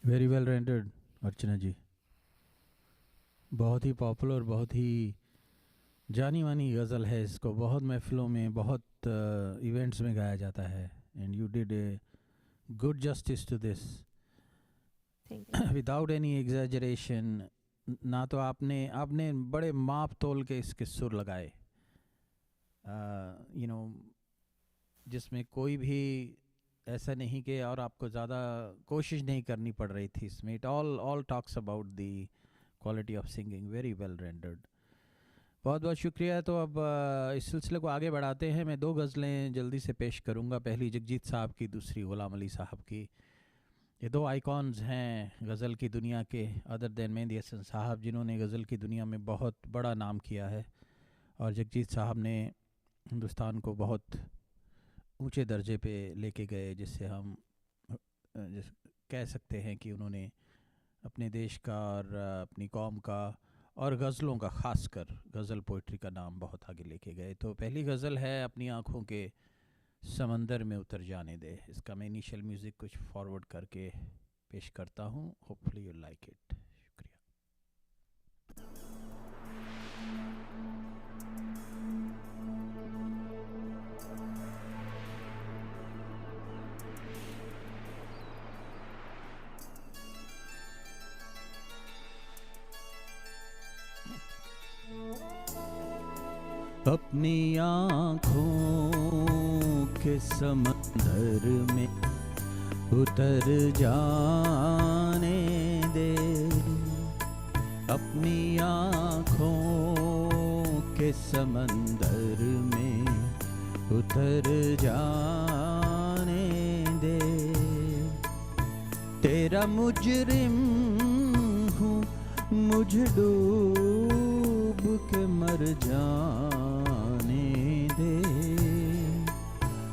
वेरी वेल रेंडर्ड अर्चना जी, बहुत ही पॉपुलर, बहुत ही जानी मानी गज़ल है। इसको बहुत महफ़िलों में, बहुत इवेंट्स में गाया जाता है। And you did a good justice to this thank you. Without any exaggeration. ना तो आपने बड़े माप तोल के इसके सुर लगाए, यू नो, जिसमें कोई भी ऐसा नहीं कि और आपको ज़्यादा कोशिश नहीं करनी पड़ रही थी इसमें। It all talks about the quality of singing. Very well rendered, बहुत बहुत शुक्रिया। तो अब इस सिलसिले को आगे बढ़ाते हैं। मैं 2 गज़लें जल्दी से पेश करूंगा, पहली जगजीत साहब की, दूसरी ग़ुलाम अली साहब की। ये 2 आइकॉन्स हैं गज़ल की दुनिया के, अदर दैन मेहंदी हसन साहब, जिन्होंने गज़ल की दुनिया में बहुत बड़ा नाम किया है, और जगजीत साहब ने हिंदुस्तान को बहुत ऊंचे दर्जे पे लेके गए, जिससे हम कह सकते हैं कि उन्होंने अपने देश का और अपनी कौम का और गज़लों का, ख़ासकर गज़ल पोइट्री का नाम बहुत आगे लेके गए। तो पहली गज़ल है अपनी आँखों के समंदर में उतर जाने दे। इसका मैं इनिशियल म्यूज़िक कुछ फॉरवर्ड करके पेश करता हूँ, होपफुली यू लाइक इट। शुक्रिया। अपनी आँखों के समंदर में उतर जाने दे, अपनी आँखों के समंदर में उतर जाने दे। तेरा मुजरिम हूँ, मुझे डूब के मर जाने दे,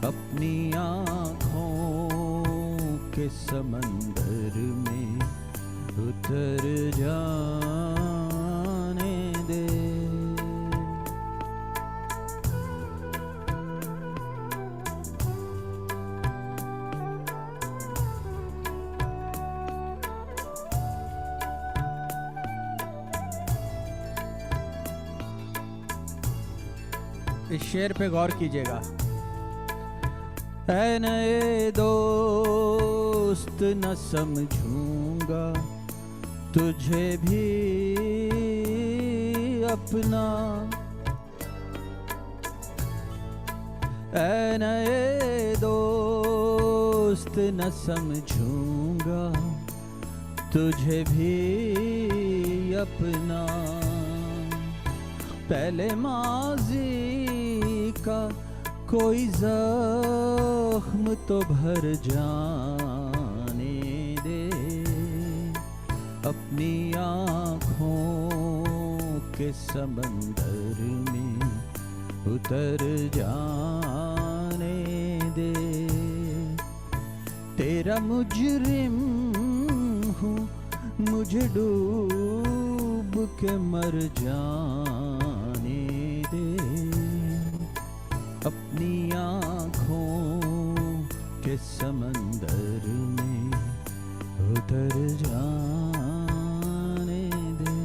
अपनी आँखों के समंदर में उतर जाने दे। इस शेर पे गौर कीजिएगा। ऐ नए दोस्त न समझूंगा तुझे भी अपना, ऐ नए दोस्त न समझूंगा तुझे भी अपना। पहले माज़ी का कोई ज़ख्म तो भर जाने दे, अपनी आँखों के समंदर में उतर जाने दे। तेरा मुजरिम हूँ, मुझे डूब के मर जाने दे, अपनी आँखों के समंदर में उतर जाने दे।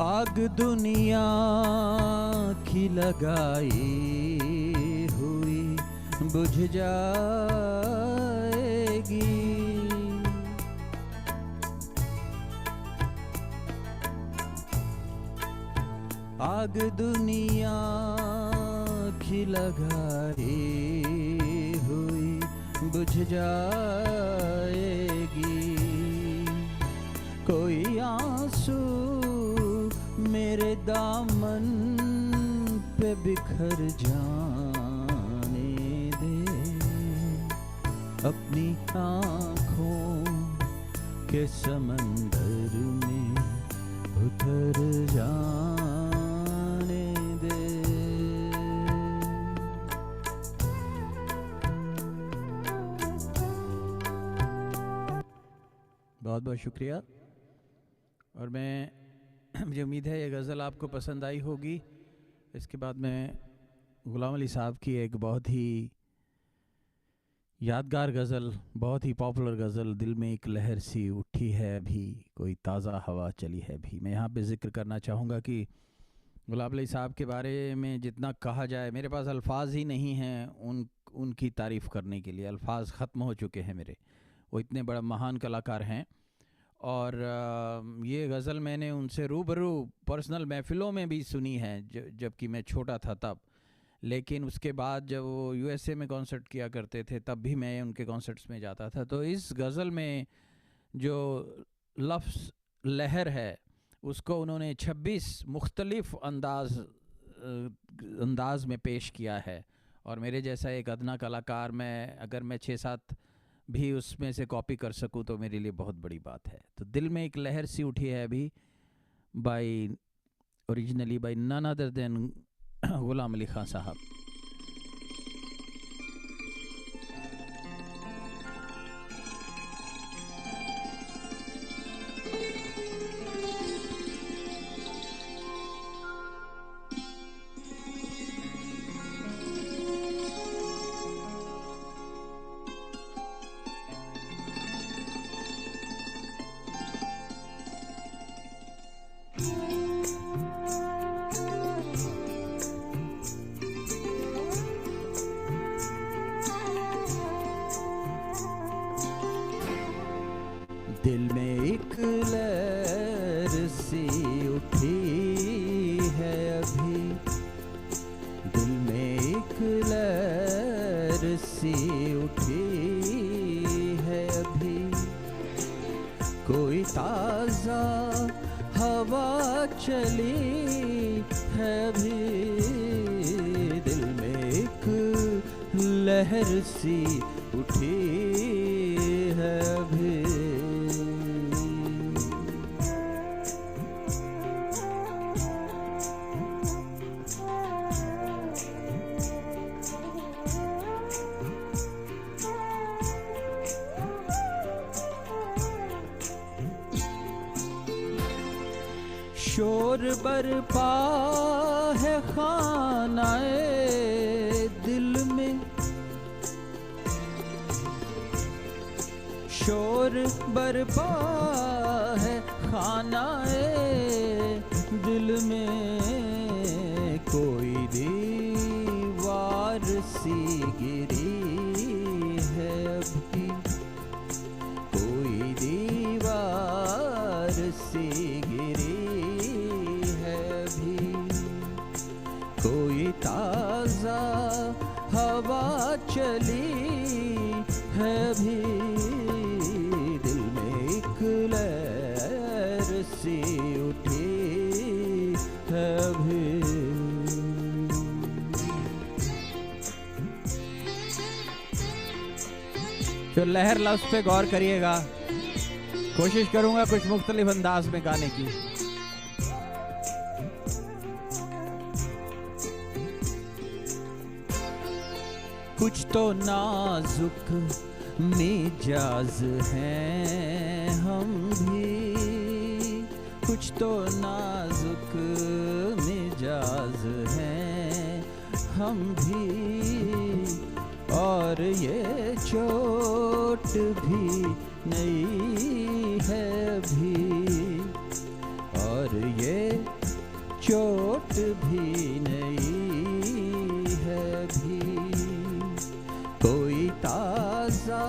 आग दुनिया की लगाई हुई बुझ जाएगी, आग दुनिया की लगाई हुई बुझ जाएगी। कोई आंसू मेरे दामन पे बिखर जाने दे, अपनी आँखों के समंदर में उतर जाने दे। बहुत बहुत शुक्रिया। और मुझे उम्मीद है ये गज़ल आपको पसंद आई होगी। इसके बाद मैं गुलाम अली साहब की एक बहुत ही यादगार गज़ल, बहुत ही पॉपुलर गज़ल, दिल में एक लहर सी उठी है अभी, कोई ताज़ा हवा चली है भी, मैं यहाँ पे ज़िक्र करना चाहूँगा कि गुलाम अली साहब के बारे में जितना कहा जाए, मेरे पास अल्फाज ही नहीं हैं उनकी तारीफ़ करने के लिए, अल्फाज ख़त्म हो चुके हैं मेरे। वो इतने बड़ा महान कलाकार हैं। और ये गज़ल मैंने उनसे रूबरू पर्सनल महफ़िलों में भी सुनी है जबकि मैं छोटा था तब। लेकिन उसके बाद जब वो यूएसए में कॉन्सर्ट किया करते थे तब भी मैं उनके कॉन्सर्ट्स में जाता था। तो इस गज़ल में जो लफ्ज़ लहर है उसको उन्होंने 26 मुख्तलिफ़ अंदाज में पेश किया है। और मेरे जैसा एक अदना कलाकार, अगर मैं 6-7 भी उसमें से कॉपी कर सकूं तो मेरे लिए बहुत बड़ी बात है। तो दिल में एक लहर सी उठी है अभी, originally by none other than Ghulam Ali Khan sahab. दिल में एक लहर सी उठी है अभी, दिल में एक लहर सी उठी है अभी, कोई ताज़ा हवा चली है अभी, दिल में एक लहर सी उठी है अभी। शोर बरपा है खानाए दिल में, शोर बरपा है खानाए दिल में, कोई दीवार सी गिरी है अभी, कोई दीवार सी गिरी है अभी, कोई ताज़ा हवा चली है अभी, दिल में एक लहर सी उठी है अभी। तो लहर लफ्ज़ पे गौर करिएगा, कोशिश करूंगा कुछ मुख्तलिफ अंदाज में गाने की। कुछ तो नाजुक मिजाज हैं हम भी, कुछ तो नाजुक मिजाज हैं हम भी, और ये चोट भी नहीं है अभी, और ये चोट भी नहीं है अभी, कोई ताज़ा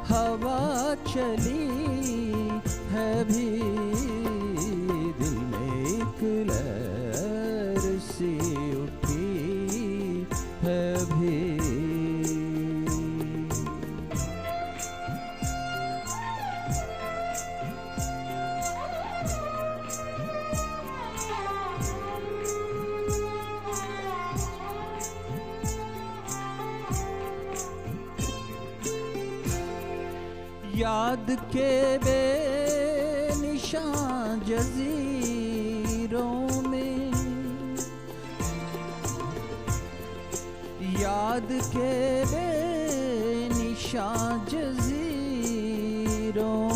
हवा चली है भी, दिल में एक लहर सी उठी है भी। याद के बेनिशान जज़ीरों में, याद के बेनिशान जज़ीरों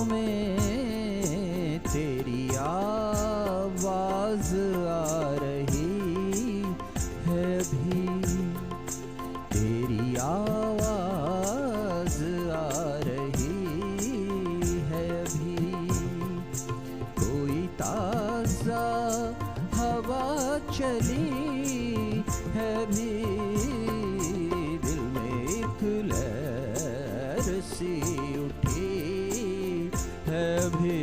में, चली है भी, दिल में एक लहर सी उठी है भी।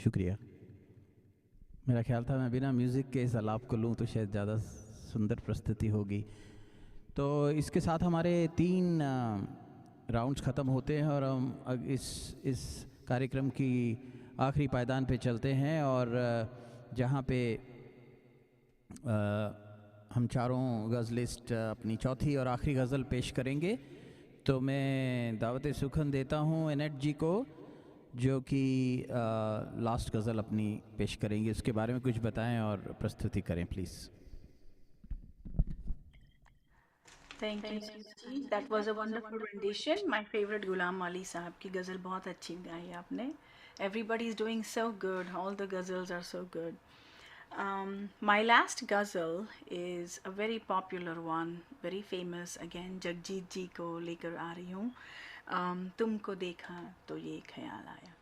शुक्रिया। मेरा ख्याल था मैं बिना म्यूज़िक के इस आलाप को लूँ तो शायद ज़्यादा सुंदर प्रस्तुति होगी। तो इसके साथ हमारे 3 राउंड्स ख़त्म होते हैं और हम इस कार्यक्रम की आखिरी पायदान पे चलते हैं, और जहाँ पे हम चारों गज़लिस्ट अपनी चौथी और आखिरी गज़ल पेश करेंगे। तो मैं दावत सुखन देता हूँ एनेट जी को, जो कि लास्ट गज़ल अपनी पेश करेंगे। उसके बारे में कुछ बताएं और प्रस्तुति करें please. Thank you ji, that was a wonderful rendition. My favourite Ghulam Ali sahab की गज़ल बहुत अच्छी गाई आपने। Everybody is doing so good, all the ghazals are so good. My last ghazal is a very popular one, very famous again, Jagjit ji को लेकर आ रही हूँ। तुमको देखा तो ये ख्याल आया।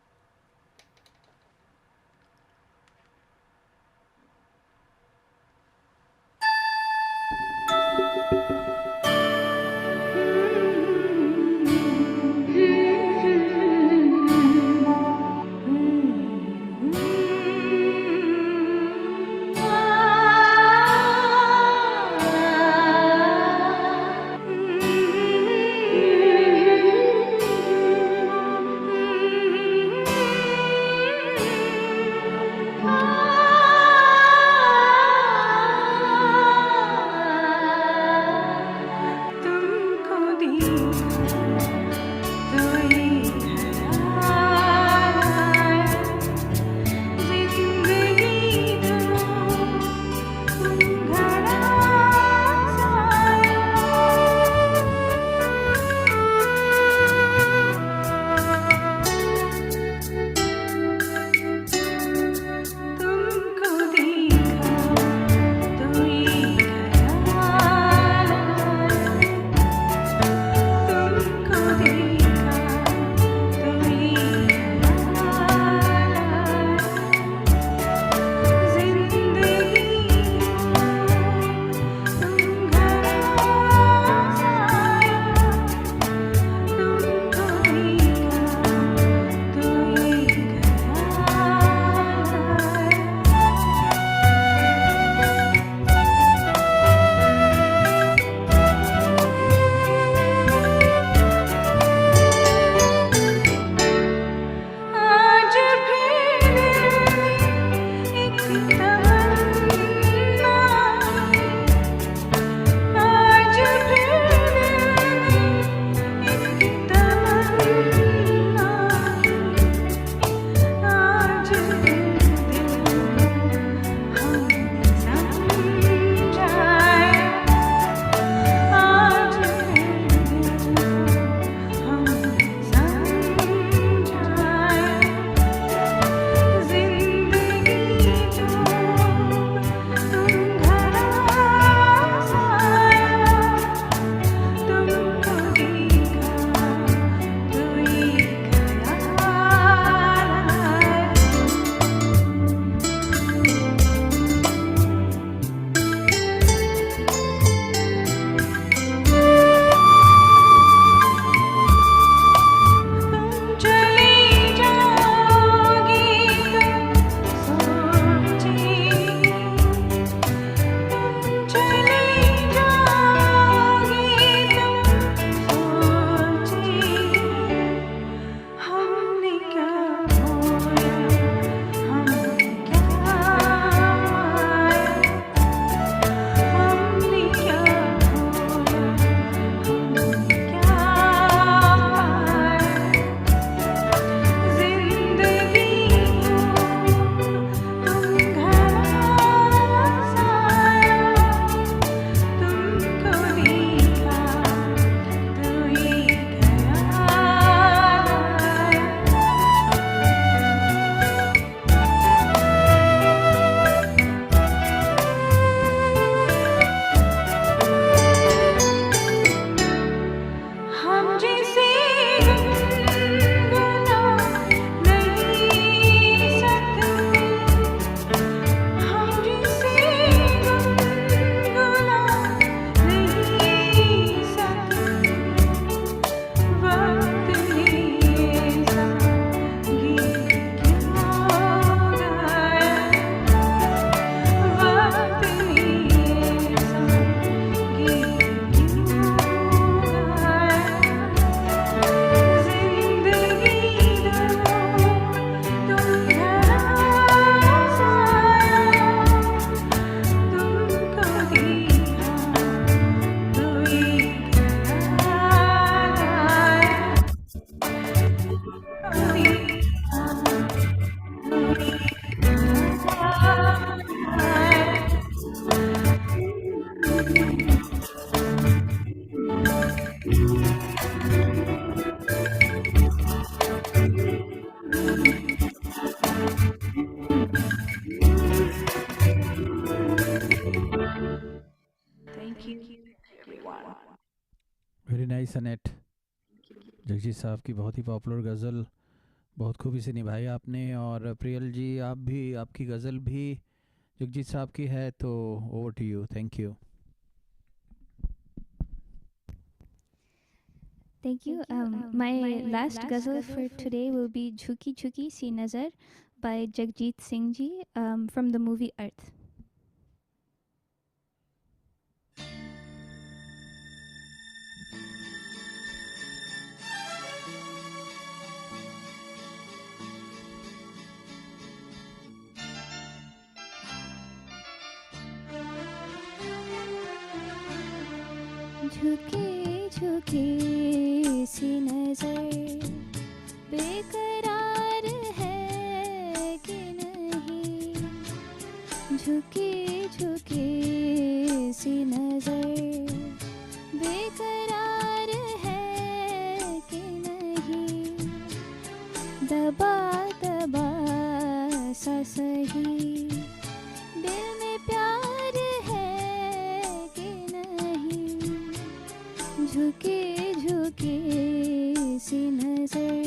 Very nice अनेट। जगजीत साहब की बहुत ही पॉपुलर गज़ल बहुत खूबी से निभाई आपने। और प्रियल जी आप भी, आपकी गज़ल भी जगजीत साहब की है, तो over to you. Thank you. Thank you. My last ghazal for today will be Jhuki Jhuki Si Nazar by Jagjit Singh Ji from the movie Earth. झुके झुके सी नजर बेकरार है कि नहीं, झुके झुके सी नजर बेकरार है कि नहीं, दबा दबा सा सही दिल में प्यार है कि नहीं, झुके झुके सी नजर।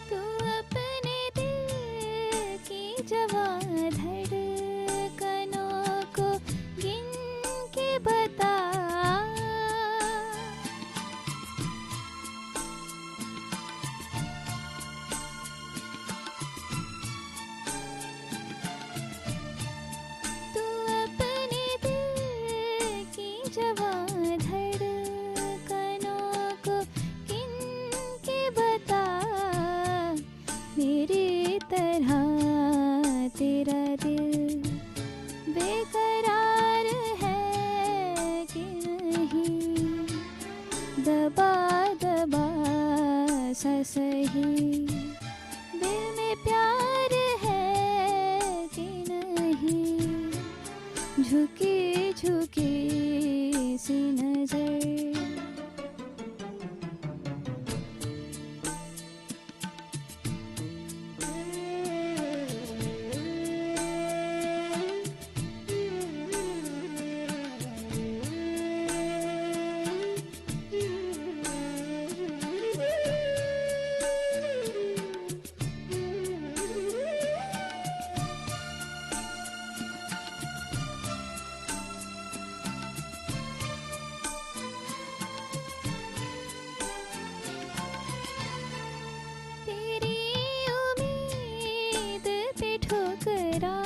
तू अपने दिल की जवां धड़कनों को गिन के बता, तू अपने दिल की जवां धड़कनों को गिन के बता, मेरी तरह तेरा दिल बेकरार है कि नहीं, दबा दबा सा सही दिल में प्यार है कि नहीं, झुके झुके सी नजर। तेरी उम्मीद पे ठुकरा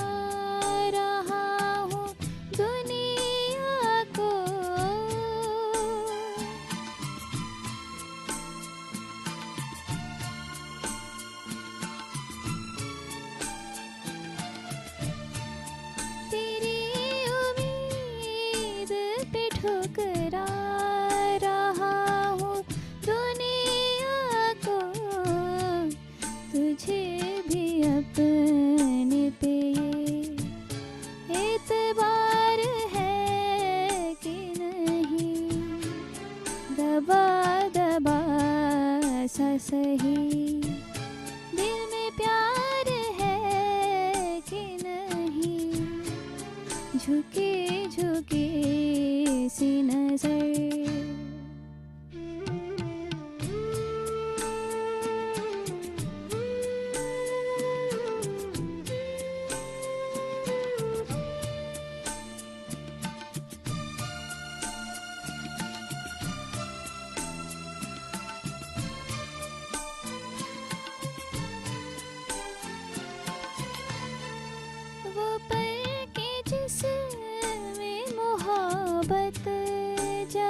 रहा हूँ दुनिया को, तेरी उम्मीद पे ठुकरा रहा हूँ दुनिया को, तुझे भी अपने पे ये एतबार है कि नहीं, दबा दबा सा सही दिल में प्यार है कि नहीं, झुके झुके सी नजर। वो पल के जिसमें मोहब्बत जा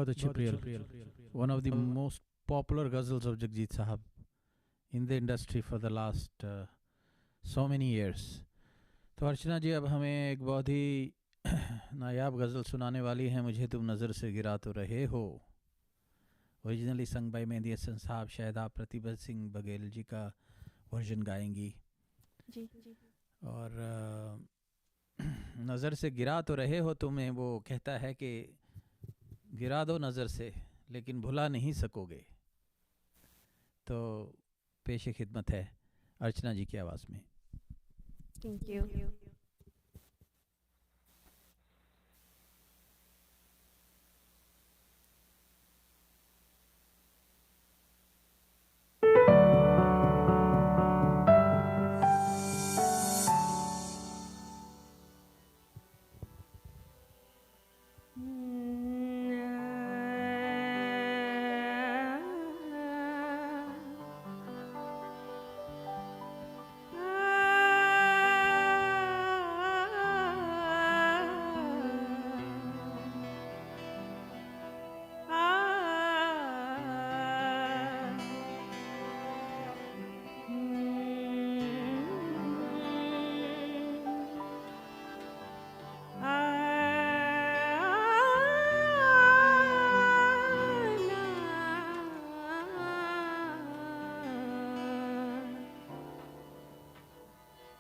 बहुत अच्छे Priyal. One of the most popular ghazals of Jagjit Sahab in the industry for the last so many years. तो अर्चना जी अब हमें एक बहुत ही नायाब गज़ल सुनाने वाली हैं. मुझे तुम नज़र से गिरा तो रहे हो. Originally sung by mehndi Hasan साहब. शायद आप प्रतिभा सिंह बघेल जी का वर्जन गाएंगी. जी. और नज़र से गिरा तो रहे हो तुम्हें, वो कहता है कि गिरा दो नज़र से लेकिन भुला नहीं सकोगे. तो पेश खिदमत है अर्चना जी की आवाज़ में. Thank you.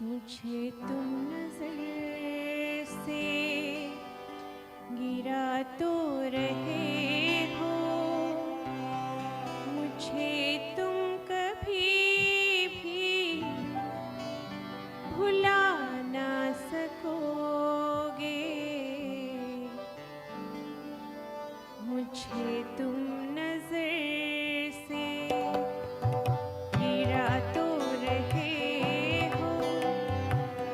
मुझे तुम नजर से गिरा तो रहे हो, मुझे तुम कभी भी भुला ना सकोगे. मुझे तुम नजर से गिरा तो रहे हो,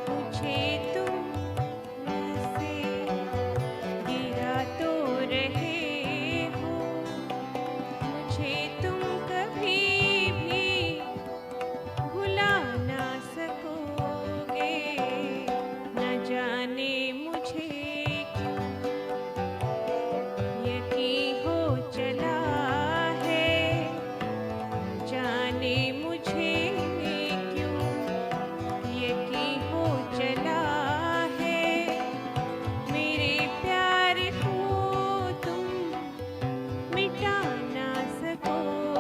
मुझे तुम से गिरा तो रहे हो, मुझे तुम कभी भी भुला ना सकोगे. न जाने मुझे क्यों यकीन हो चला है, न जाने मुझे क्यों यकीन हो चला है. मेरे प्यार को तुम मिटा ना सकोगे.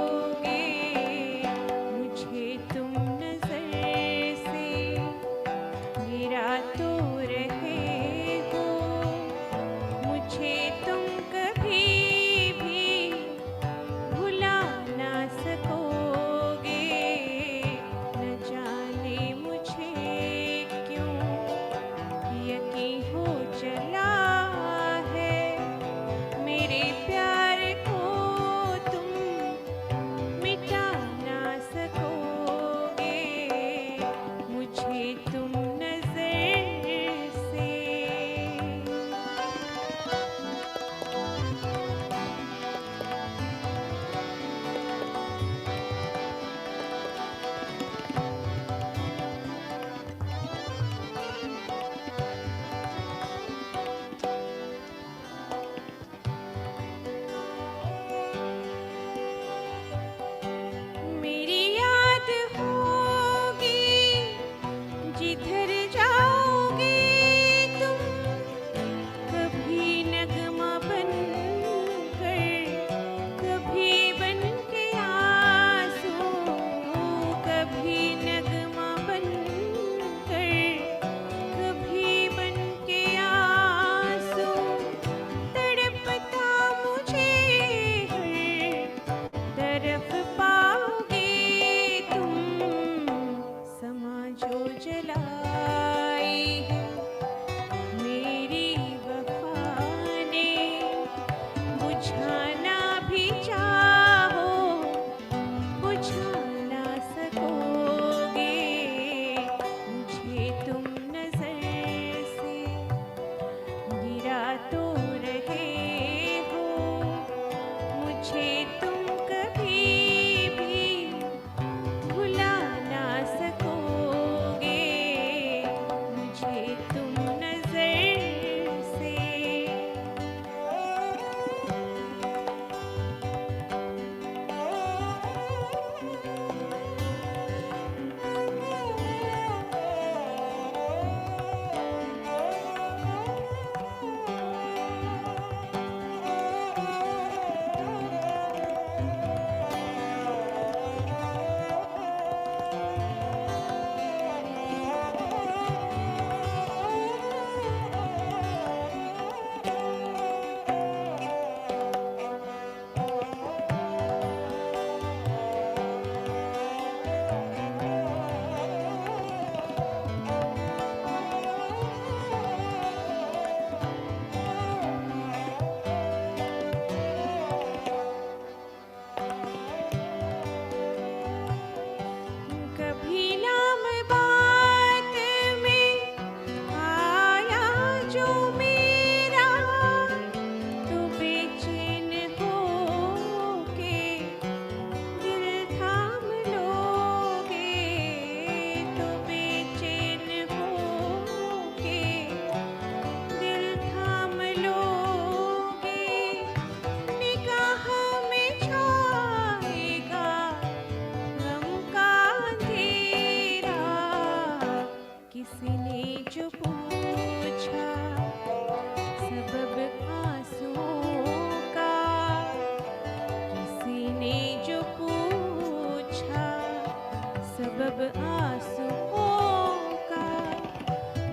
अब आंसुओं का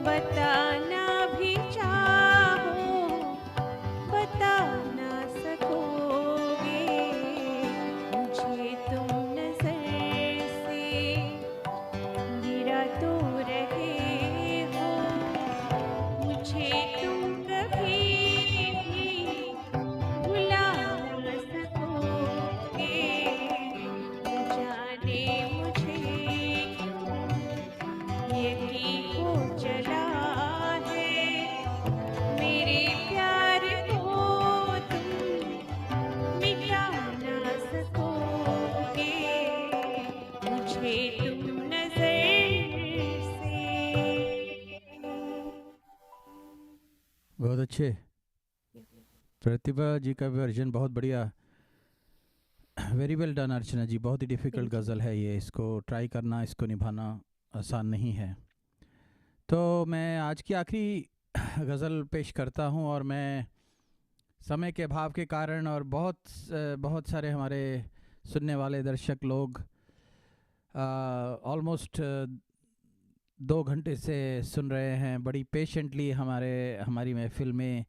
बताना भी चाहो बता ना सकोगे मुझे तुम नजर से गिरा तो रहे हो मुझे तुम कभी भी भुला न सकोगे न जाने मुझे क्यों यकीन हो चला है मेरे प्यार को तुम मिटा ना सकोगे मुझे तुम नजर से। बहुत अच्छे। प्रतिभा जी का वर्जन बहुत बढ़िया। वेरी वेल डन अर्चना जी। बहुत ही डिफ़िकल्ट गज़ल है ये, इसको ट्राई करना, इसको निभाना आसान नहीं है। तो मैं आज की आखिरी गज़ल पेश करता हूँ, और मैं समय के अभाव के कारण और बहुत सारे हमारे सुनने वाले दर्शक लोग ऑलमोस्ट 2 घंटे से सुन रहे हैं, बड़ी पेशेंटली हमारी महफिल में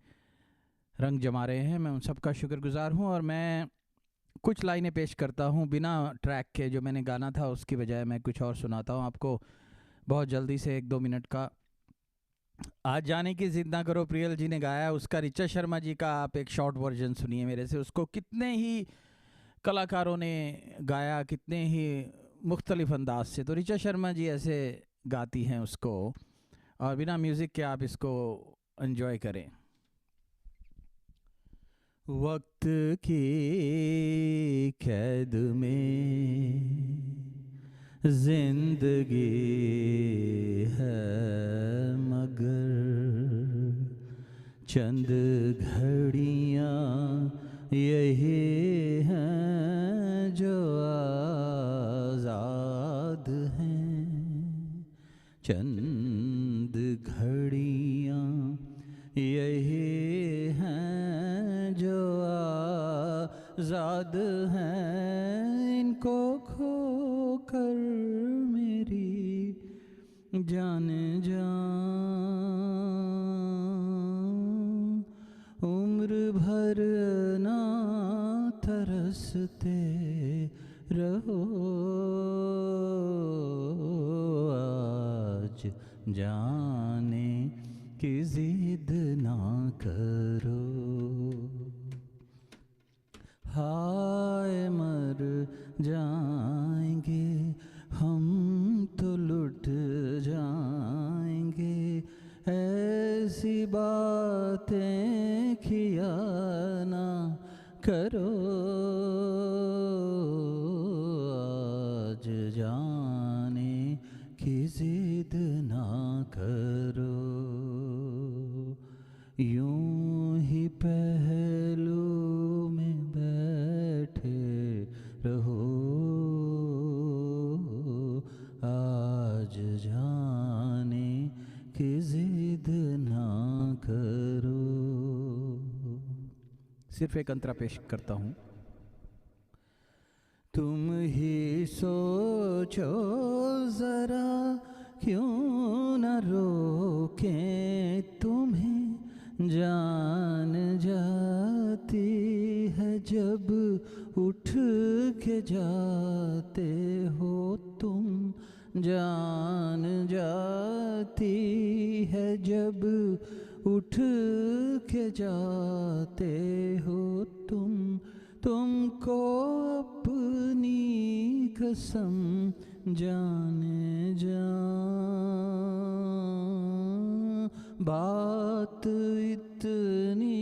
रंग जमा रहे हैं। मैं उन सबका शुक्रगुजार हूँ, और मैं कुछ लाइनें पेश करता हूँ बिना ट्रैक के। जो मैंने गाना था उसकी बजाय मैं कुछ और सुनाता हूँ आपको बहुत जल्दी से, 1-2 मिनट का। आज जाने की जिद ना करो प्रियल जी ने गाया, उसका ऋचा शर्मा जी का आप एक शॉर्ट वर्जन सुनिए मेरे से। उसको कितने ही कलाकारों ने गाया, कितने ही मुख्तलिफ अंदाज से। तो ऋचा शर्मा जी ऐसे गाती हैं उसको, और बिना म्यूज़िक के आप इसको एंजॉय करें। वक्त की कैद में जिंदगी है, मगर चंद घड़ियाँ यही हैं जो आज़ाद हैं। चंद घड़ियाँ यही हैं जो आज़ाद हैं, इनको खोकर मेरी जान उम्र भर ना तरसते रहो। आज जाने की जिद ना करो, हाय मर जाएंगे हम तो लुट जाएंगे, ऐसी बातें किया ना करो। आज जाने की जिद ना करो, यूं ही पहलू में बैठे रहो। आज जाने की जिद ना करो। सिर्फ एक अंतरा पेश करता हूँ। तुम ही सोचो जरा, क्यों न रोकें तुम्हें, जान जाती है जब उठ के जाते हो तुम, जान जाती है जब उठ के जाते हो तुम, तुमको अपनी कसम जाने जा, बात इतनी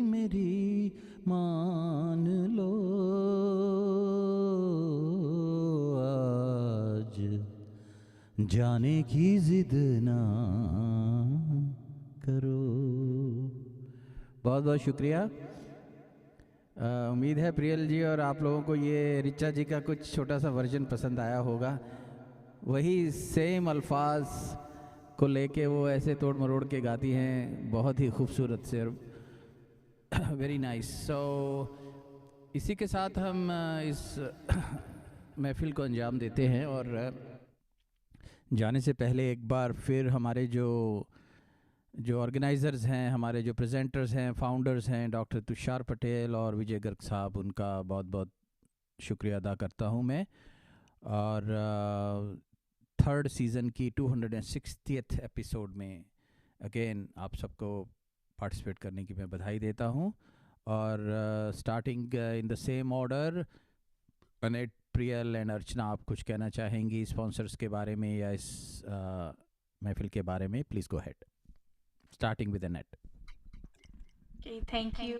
मेरी मान लो। आज जाने की जिद ना करो। बहुत बहुत शुक्रिया। उम्मीद है प्रियल जी और आप लोगों को ये ऋचा जी का कुछ छोटा सा वर्जन पसंद आया होगा। वही सेम अल्फाज को लेके वो ऐसे तोड़ मरोड़ के गाती हैं बहुत ही खूबसूरत से, वेरी नाइस। सो इसी के साथ हम इस महफिल को अंजाम देते हैं, और जाने से पहले एक बार फिर हमारे जो ऑर्गेनाइज़र्स हैं, हमारे जो प्रेजेंटर्स हैं, फाउंडर्स हैं, डॉक्टर तुषार पटेल और विजय गर्ग साहब, उनका बहुत बहुत शुक्रिया अदा करता हूँ मैं। और थर्ड सीज़न की 260th एपिसोड में अगेन आप सबको पार्टिसिपेट करने की मैं बधाई देता हूँ। और starting in the same order, Annette, Priyal and Archana, आप कुछ कहना चाहेंगी स्पॉन्सर्स के बारे में या इस महफिल के बारे में? Please go ahead, starting with Annette. Okay, thank you,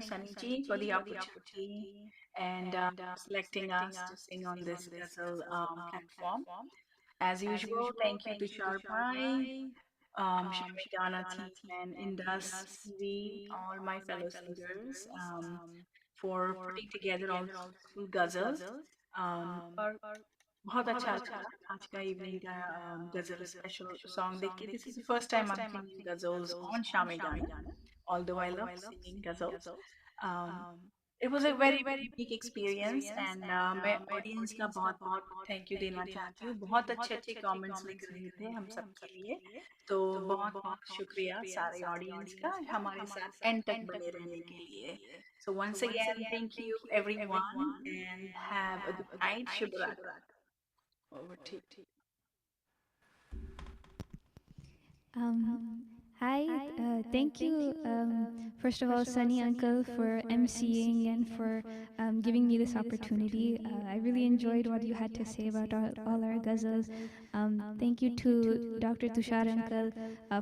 Sunny ji, for the opportunity and selecting us to sing on this ghazal platform. As usual, thank you to Tushar Bhai, Shamigana team, and Indus TV, all my fellow singers, for putting together all these beautiful ghazals. और बहुत अच्छा लगा आज का evening का गजल special song देख के. This is the first time I am singing ghazals on शामे गाना, although I love singing ghazals. Um, it was a very very unique experience and मैं ऑडियंस का बहुत बहुत थैंक यू देना चाहती हूँ. बहुत अच्छे अच्छे कमेंट्स लिख रहे थे हम सब के लिए, तो बहुत बहुत शुक्रिया सारे ऑडियंस का हमारे साथ एंड तक बने रहने के लिए. So once again, thank you everyone and have a good night. Shubh Ratri. Over to you. Hi, thank you, first of all, Sunny Uncle, for emceeing and for giving me this opportunity. I really enjoyed what you had to say about all our ghazals. Thank you to Dr. Tushar Uncle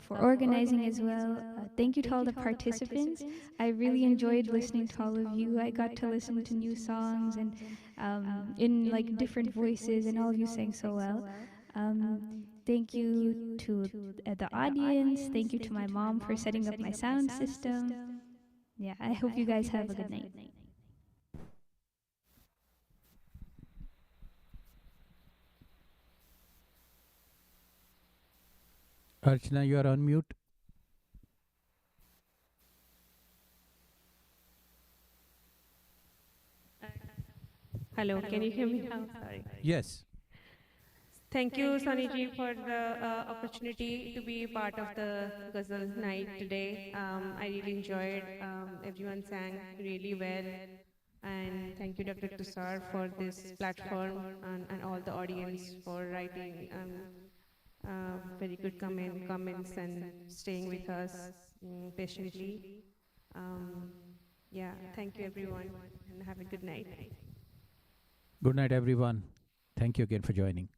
for organizing as well. Thank you to all the participants. I really enjoyed listening to all of you. I got to listen to new songs and in like different voices, and all of you sang so well. Thank you to the audience. Thank you to my mom for setting up my sound system. Yeah, I hope you guys have a good night. Archana, you are on mute. Hello, can you hear me now? Sorry. Yes. Thank you, Sunny ji, for the opportunity to be part of the Ghazal night today. I really enjoyed. Everyone sang really well. And thank you, Dr. Tushar, for this platform and all the audience for writing very good comments and staying with us patiently. Yeah, thank you, everyone, and have a good night. Good night, everyone. Thank you again for joining.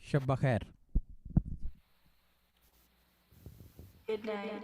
Shab Bakhair. Good night.